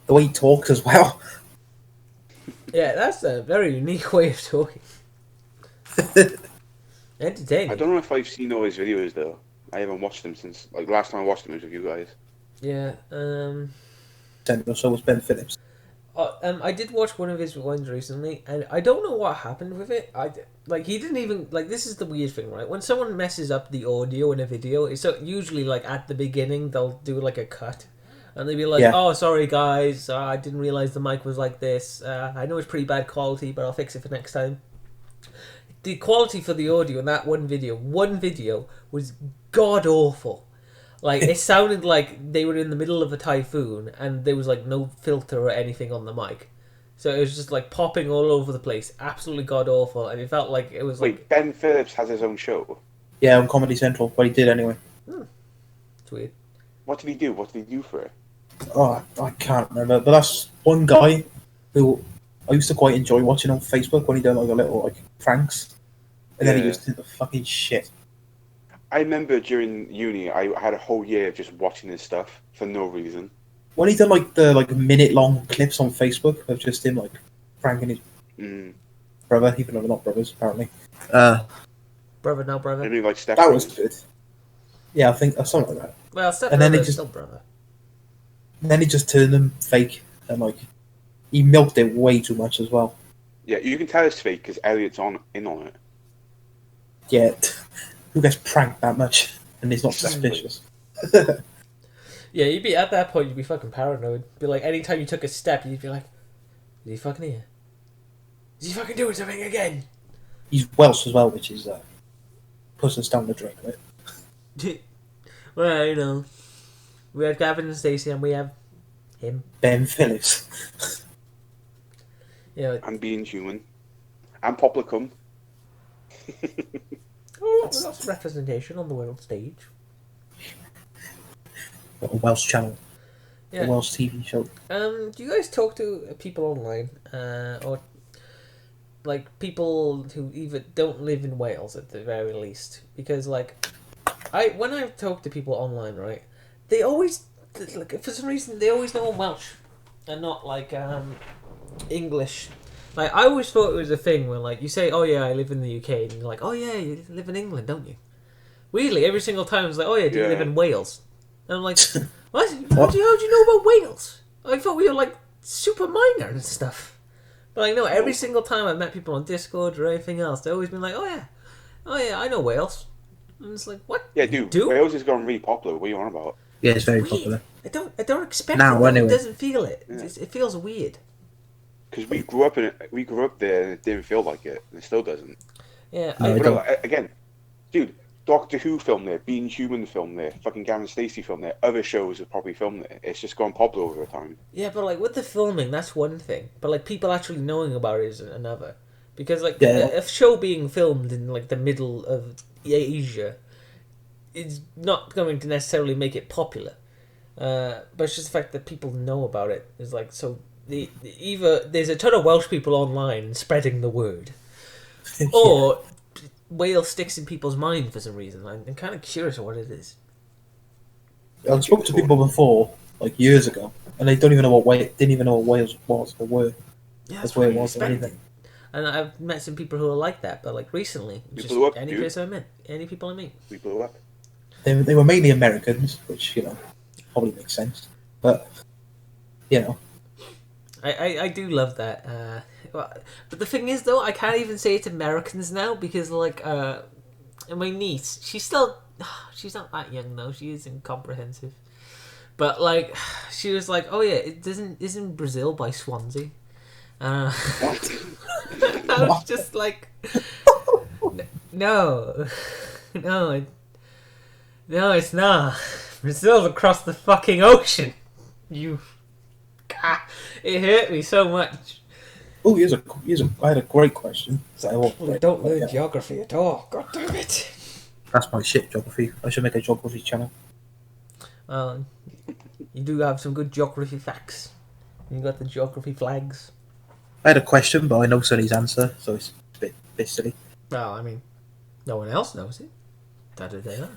The way he talks as well. Yeah, that's a very unique way of talking. Entertaining. I don't know if I've seen all his videos though. I haven't watched them since like last time I watched them was with you guys. Yeah. So was Ben Phillips. I did watch one of his ones recently, and I don't know what happened with it. He didn't even like. This is the weird thing, right? When someone messes up the audio in a video, it's usually like at the beginning they'll do like a cut, and they'll be like, Yeah. "Oh, sorry guys, I didn't realize the mic was like this. I know it's pretty bad quality, but I'll fix it for next time." The quality for the audio in that one video was god awful. Like, it sounded like they were in the middle of a typhoon and there was like no filter or anything on the mic. So it was just like popping all over the place. Absolutely god awful. And it felt like it was like. Wait, Ben Phillips has his own show. Yeah, on Comedy Central. Well, he did anyway. It's weird. What did he do? What did he do for it? Oh, I can't remember. But that's one guy who I used to quite enjoy watching on Facebook when he done like a little like pranks. And then he Yeah. just did the fucking shit. I remember during uni, I had a whole year of just watching his stuff for no reason. When he done like the minute long clips on Facebook of just him like pranking his brother, even though they're not brothers apparently. Brother, no brother. Maybe like Step That was Brothers. good. Yeah, I think something like that. Well, step And then brother, it just- still brother. And then he just turned them fake and like he milked it way too much as well. Yeah, you can tell it's fake because Elliot's in on it. Yeah, who gets pranked that much and he's not Exactly. suspicious? Yeah, you'd be at that point. You'd be fucking paranoid. Be like, anytime you took a step, you'd be like, "Is he fucking here? Is he fucking doing something again?" He's Welsh as well, which is puts us down the drain, right? Well, you know, we have Gavin and Stacey, and we have him. Ben Phillips. Yeah. And being human. And Poplicum. Oh, lots of representation on the world stage. Got a Welsh channel, Yeah. a Welsh TV show. Do you guys talk to people online, or like people who even don't live in Wales at the very least? Because like, when I talk to people online, right, they always like for some reason they always know I'm Welsh, and not like English. Like, I always thought it was a thing where like you say, "Oh yeah, I live in the UK," and you're like, "Oh yeah, you live in England, don't you?" Weirdly, every single time it's like, "Oh yeah, do you Yeah. live in Wales?" And I'm like, "What? How do you know about Wales? I thought we were like super minor and stuff." But I know every single time I've met people on Discord or anything else, they've always been like, oh yeah, I know Wales." And it's like, what? Yeah, You dude, do? Wales has gone really popular. What are you on about? Yeah, it's very Weird. popular. I don't expect Now, it. Though. anyway. It doesn't feel it. Yeah. It feels weird. Because we grew up there and it didn't feel like it. And it still doesn't. Yeah, No, I, it But don't. again, dude, Doctor Who filmed there, Being Human filmed there, fucking Gavin Stacey filmed there, other shows have probably filmed there. It's just gone popular over time. yeah, but like with the filming, that's one thing. But like people actually knowing about it is another. Because like Yeah. a show being filmed in like the middle of Asia is not going to necessarily make it popular. But it's just the fact that people know about it is like so. Either there's a ton of Welsh people online spreading the word, or Wales sticks in people's mind for some reason. I'm kind of curious of what it is. I've spoken to people before, like years ago, and they don't even know didn't even know what Wales was or were. Yeah, That's where it what I was or expected. anything. And I've met some people who are like that, but like recently, You just blew up, any dude. person I met, any people I meet. We blew up. They were mainly Americans, which probably makes sense. But I do love that. But the thing is, though, I can't even say it's Americans now because, like, my niece, she's not that young though. She is incomprehensive. But like, she was like, "Oh yeah, isn't Brazil by Swansea?" I was just like, "No, no, no, it's not. Brazil's across the fucking ocean. You." It hurt me so much. oh, I had a great question. I don't learn geography at all. God damn it. That's my shit, geography. I should make a geography channel. You do have some good geography facts. You got the geography flags. I had a question, but I know Sonny's answer, so it's a bit silly. Well, I mean, no one else knows it. Da-da-da-da.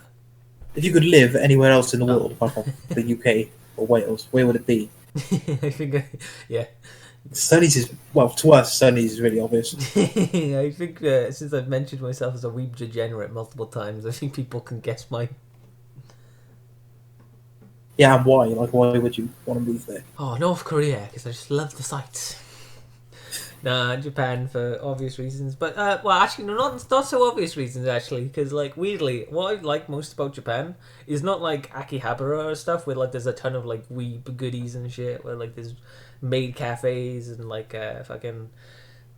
If you could live anywhere else in the Oh. world apart from the UK or Wales, where would it be? I think, yeah. Sonny's is, well, to us, Sonny's is really obvious. I think since I've mentioned myself as a weeb degenerate multiple times, I think people can guess mine. Yeah, and why? Like, why would you want to move there? Oh, North Korea, because I just love the sights. Nah, Japan for obvious reasons, but well, actually, no, not so obvious reasons actually, because like weirdly, what I like most about Japan is not like Akihabara or stuff where like there's a ton of like weeb goodies and shit, where like there's maid cafes and like fucking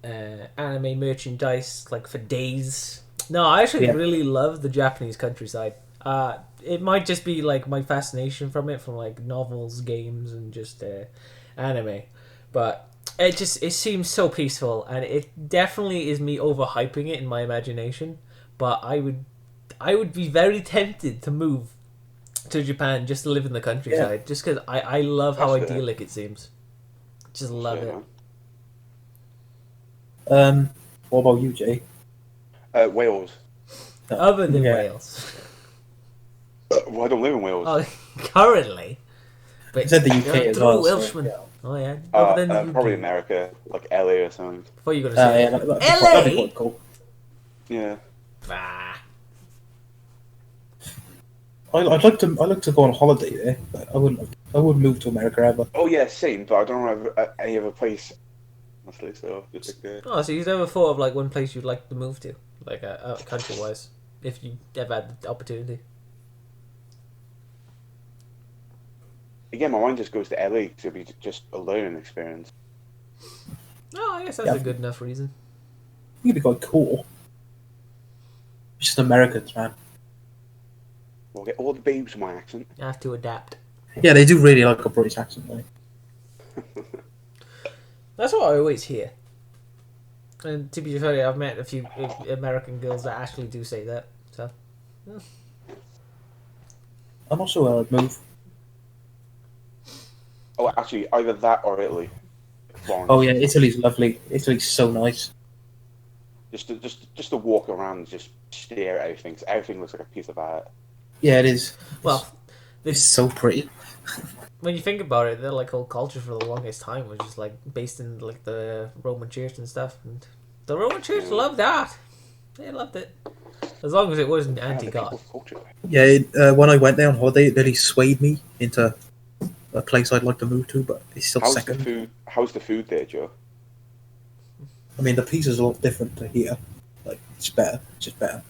anime merchandise like for days. No, I actually Yeah. really love the Japanese countryside. It might just be like my fascination from it, from like novels, games, and just anime, but it seems so peaceful, and it definitely is me overhyping it in my imagination. But I would be very tempted to move to Japan just to live in the countryside, just because I love how That's fair. idyllic it seems. Just love Fair, it. man. What about you, Jay? Wales. Other than Yeah. Wales, Well, I don't live in Wales. oh, currently. But You said the UK you're a as true well. So, Welshman. yeah. Oh yeah. Other than Probably UK. America, like LA or something. What are you gonna say? Yeah, that'd be LA. quite cool. Yeah. Ah. I'd like to go on holiday there, but I wouldn't move to America ever. Oh yeah, same. But I don't have any other place. Honestly, so just like there. Oh, so you've never thought of like one place you'd like to move to, like country wise, if you ever had the opportunity? Again, my mind just goes to LA to be just a learning experience. Oh, I guess that's Yeah. a good enough reason. It'd be quite cool. Just Americans, man. We'll get all the babes with my accent. You have to adapt. Yeah, they do really like a British accent, though. That's what I always hear. And to be fair, I've met a few American girls that actually do say that. So I'm not sure where I'd move. Oh, actually, either that or Italy. Florence. Oh yeah, Italy's lovely. Italy's so nice. Just to walk around and just stare at everything. 'Cause everything looks like a piece of art. Yeah, it is. well, It's so pretty. when you think about it, their like whole culture for the longest time was just like based in like the Roman Church and stuff, and the Roman Church loved that. They loved it, as long as it wasn't Yeah, the anti-God. people's culture. Yeah, when I went there on holiday, it really swayed me into a place I'd like to move to, but it's still How's second. the food? How's the food there, Joe? I mean, the pizza's a lot different to here. Like, it's better. It's just better.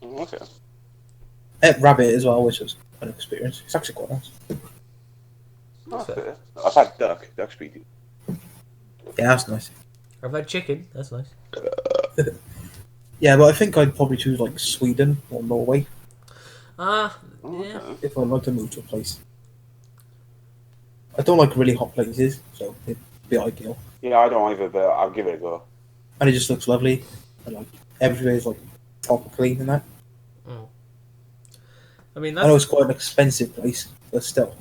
Oh, okay. Ate rabbit as well, which was an experience. It's actually quite nice. That's fair. fair. I've had duck. Duck's pretty good. Yeah, that's nice. I've had chicken. That's nice. Yeah, but I think I'd probably choose like Sweden or Norway Ah, Oh, yeah. okay. if I'd like to move to a place. I don't like really hot places, so it'd be ideal. Yeah, I don't either, but I'll give it a go. And it just looks lovely, and like everywhere's like proper clean and that. I mean, I know that's it's quite an expensive place, but still.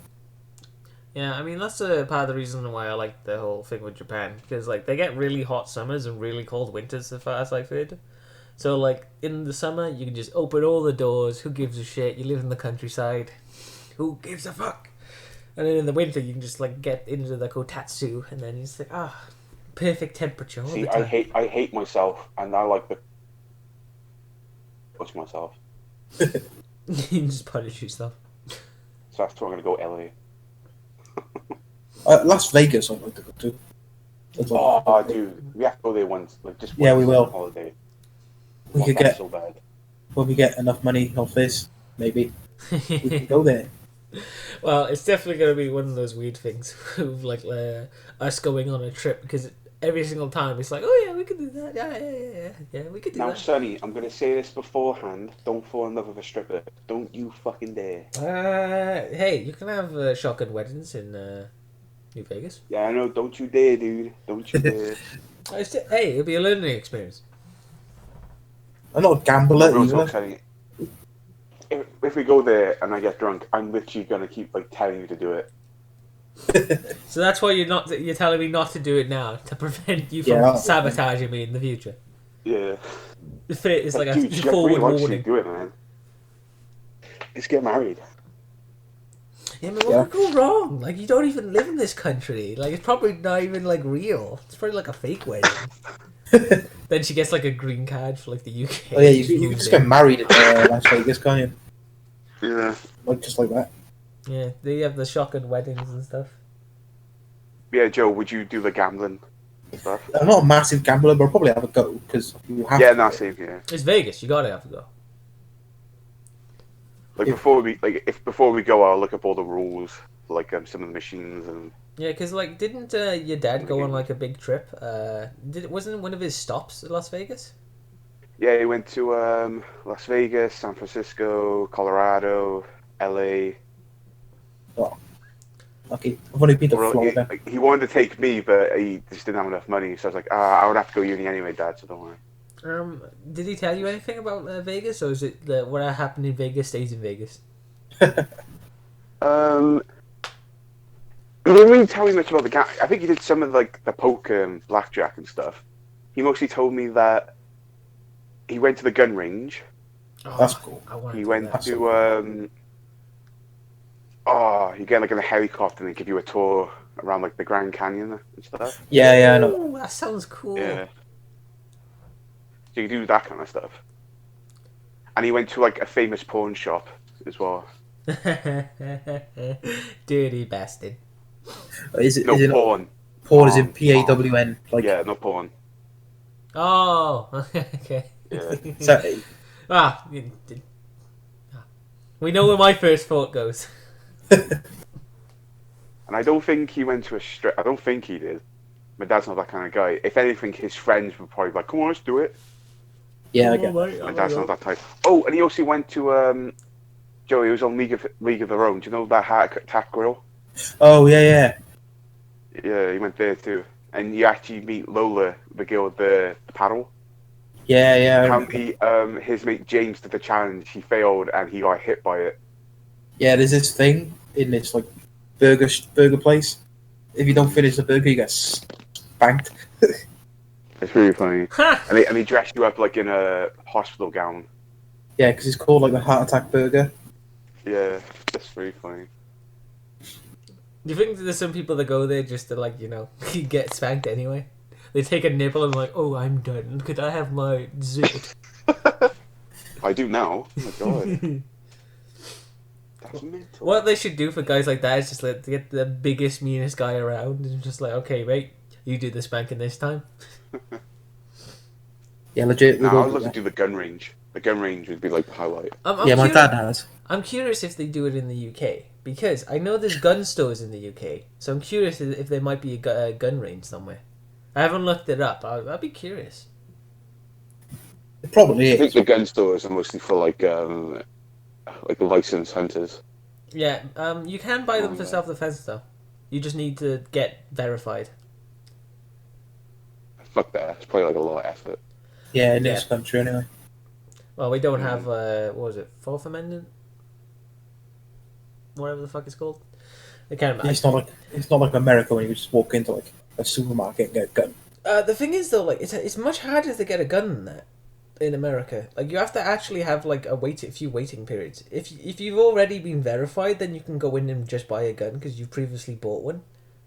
yeah. I mean, that's a part of the reason why I like the whole thing with Japan, because like they get really hot summers and really cold winters, as far as I've heard. So like in the summer, you can just open all the doors. Who gives a shit? You live in the countryside. Who gives a fuck? And then in the winter, you can just like get into the kotatsu, and then it's like perfect temperature all See, the time. I hate myself, and I like to push myself. You can just punish yourself. So that's why I'm gonna go LA. Las Vegas, I'd like to go to. I'd like- Oh, dude, we have to go there once. Like just Yeah, once we will. on holiday. We Want could that get so bad. when we get enough money off this, maybe we can go there. Well, it's definitely going to be one of those weird things of like us going on a trip, because every single time it's like, oh yeah, we could do that. Yeah, we could do Now, that. Sonny, I'm gonna say this beforehand. Don't fall in love with a stripper. Don't you fucking dare. Hey, you can have shotgun weddings in New Vegas. Yeah, I know. Don't you dare, dude. Don't you dare. Hey, it'll be a learning experience. I'm not a gambler Real talk, either. Sonny. If we go there and I get drunk, I'm literally gonna keep like telling you to do it. So that's why you're telling me not to do it now, to prevent you from Yeah. sabotaging me in the future. Yeah. It's like Dude, a she forward really wants you to warning. do it, man. Let's get married. Yeah, but what could go wrong? Like, you don't even live in this country. Like, it's probably not even like real. It's probably like a fake wedding. Then she gets like a green card for like the UK. Oh yeah, you can just get married in Las Vegas, can't you? Yeah. Like just like that. Yeah, they have the shotgun weddings and stuff. Yeah, Joe, would you do the gambling stuff? I'm not a massive gambler, but I'll probably have a go because you have Yeah, to. no, same here. It's Vegas. You gotta have to go. Like If- before we go, I'll look up all the rules, like some of the machines and. Yeah, because like, didn't your dad go on like a big trip? Wasn't one of his stops Las Vegas? Yeah, he went to Las Vegas, San Francisco, Colorado, LA. Well, okay, I've only been to Well, Florida. he wanted to take me, but he just didn't have enough money. So I was like, I would have to go uni anyway, Dad. So don't worry. Did he tell you anything about Vegas, or is it what happened in Vegas stays in Vegas? He didn't really tell me much about the game. I think he did some of like the poker and blackjack and stuff. He mostly told me that he went to the gun range. Oh, That's cool. I want He to went that. to you get like in a helicopter and they give you a tour around like the Grand Canyon and stuff. Yeah, I know. Ooh, that sounds cool. Yeah. So you do that kind of stuff. And he went to like a famous pawn shop as well. Dirty bastard. Is it? No Is it pawn. porn? Is in PAWN? Like, Yeah, no pawn. Oh, okay. Yeah. so, Ah, we know where my first thought goes. And I don't think he went to a strip. I don't think he did. My dad's not that kind of guy. If anything, his friends would probably be like, "Come on, let's do it." yeah, I get. My dad's not that type. Oh, and he also went to Joey. He was on League of Their Own. Do you know that Heart Attack Grill? Oh yeah. Yeah, he went there too. And you actually meet Lola, the girl with the paddle. Yeah. Apparently, his mate James did the challenge. He failed, and he got hit by it. Yeah, there's this thing in this like burger place. If you don't finish the burger, you get spanked. It's really funny. Ha! And they dress you up like in a hospital gown. Yeah, because it's called like the heart attack burger. Yeah, that's really funny. Do you think there's some people that go there just to like, get spanked anyway? They take a nibble and like, oh, I'm done. Could I have my dessert? I do now. Oh my god. That's mental. What they should do for guys like that is just like get the biggest, meanest guy around and just like, okay, mate, you do the spanking this time. Yeah, legit. we No, go I'd do love to that. do the gun range. The gun range would be like the highlight. I'm Yeah, my curi- dad has. I'm curious if they do it in the UK because I know there's gun stores in the UK, so I'm curious if there might be a gun range somewhere. I haven't looked it up. I'd be curious. It probably I think is. the gun stores are mostly for like licensed hunters. Yeah, you can buy them for self-defense though. You just need to get verified. Fuck that. It's probably like a lot of effort. Yeah, in this country anyway. Well, we don't have what was it, Fourth Amendment, whatever the fuck it's called. I can't remember. It's not like America when you just walk into like a supermarket and get a gun. The thing is though, like it's much harder to get a gun than that in America. Like you have to actually have like a few waiting periods. If you've already been verified, then you can go in and just buy a gun because you've previously bought one.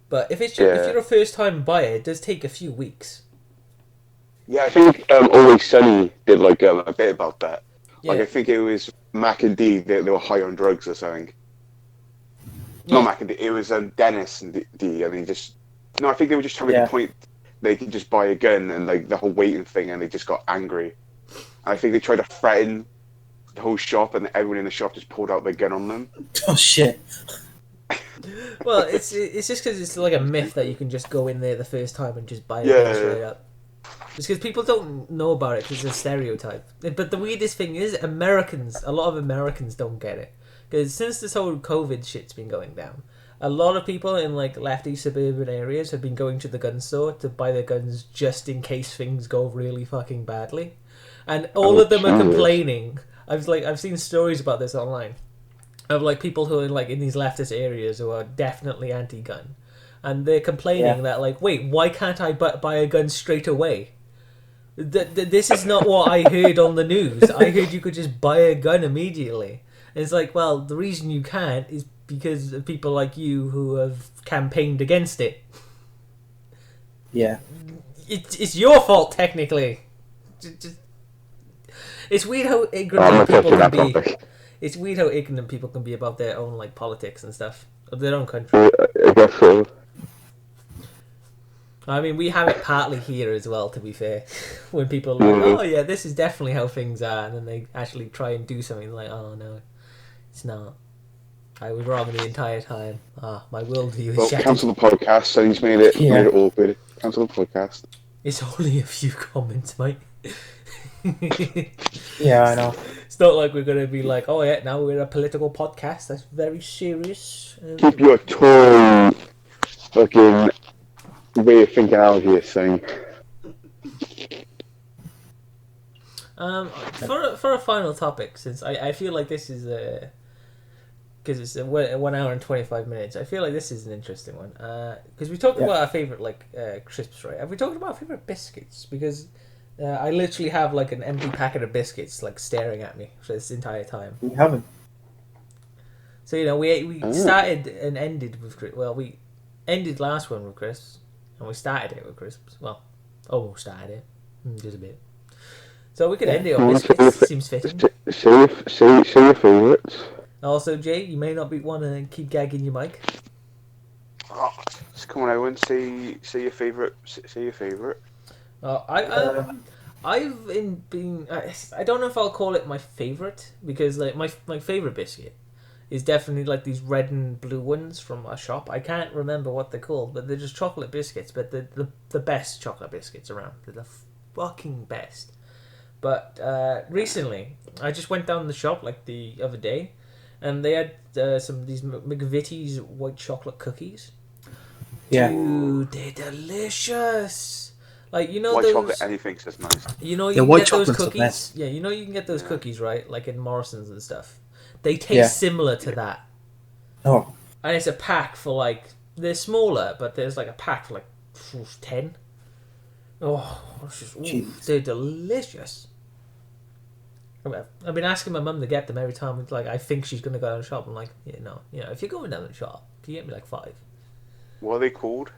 But if if you're a first time buyer, it does take a few weeks. Yeah, I think Always Sunny did like a bit about that. Yeah. Like I think it was Mac and D. They were high on drugs or something. Yeah. Not Mac and D. It was Dennis and D. I mean, just no. I think they were just trying to make a point. They could just buy a gun and like the whole waiting thing, and they just got angry. And I think they tried to threaten the whole shop, and everyone in the shop just pulled out their gun on them. Oh shit! Well, it's just because it's like a myth that you can just go in there the first time and just buy a Yeah. gun straight up. It's because people don't know about it because it's a stereotype. But the weirdest thing is a lot of Americans don't get it. Because since this whole COVID shit's been going down, a lot of people in like lefty suburban areas have been going to the gun store to buy their guns just in case things go really fucking badly. And all of them are complaining. I've seen stories about this online. Of like people who are like in these leftist areas who are definitely anti-gun. And they're complaining that like, wait, why can't I buy a gun straight away? This is not what I heard on the news. I heard you could just buy a gun immediately. And it's like, well, the reason you can't is because of people like you who have campaigned against it. Yeah, It's your fault, technically. It's weird how I'm ignorant not people touching can that be. topic. it's weird how ignorant people can be about their own like politics and stuff of their own country. I guess so. I mean, we have it partly here as well, to be fair. When people are like, oh yeah, this is definitely how things are, and then they actually try and do something like, oh no, it's not. I was wrong the entire time. My worldview is Well, shattered. cancel the podcast. So he's made it awkward. Cancel the podcast. It's only a few comments, mate. Yeah, I know. It's not like we're going to be like, oh yeah, now we're a political podcast. That's very serious. Keep your toy fucking way of thinking out here, thing. For a final topic, since I feel like this is because it's 1 hour and 25 minutes. I feel like this is an interesting one because we talked about our favorite crisps, right? Have we talked about our favorite biscuits? Because I literally have like an empty packet of biscuits like staring at me for this entire time. We haven't. So we started and ended with we ended last one with crisps, and we started it with crisps. Well, almost started it, just a bit. So we could end it on biscuits. Seems fitting. Say your favourites. Also, Jay, you may not want to keep gagging your mic. Oh, just come on, Owen. Say your favourite. Say your favourite. I've been. I don't know if I'll call it my favourite because like my favourite biscuit is definitely like these red and blue ones from a shop. I can't remember what they're called, but they're just chocolate biscuits. But the best chocolate biscuits around. They're the fucking best. But recently, I just went down the shop like the other day, and they had some of these McVitie's white chocolate cookies. Yeah. Dude, they're delicious. Like white those chocolate, anything's just nice. You can white get those chocolate's the cookies. best. Yeah, you can get those cookies, right? Like in Morrison's and stuff. They taste similar to that. Oh. And it's a pack for like they're smaller, but there's like a pack for like 10. Oh, they're delicious. I've been asking my mum to get them every time. Like I think she's gonna go down the shop. I'm like, if you're going down the shop, can you get me like 5? What are they called?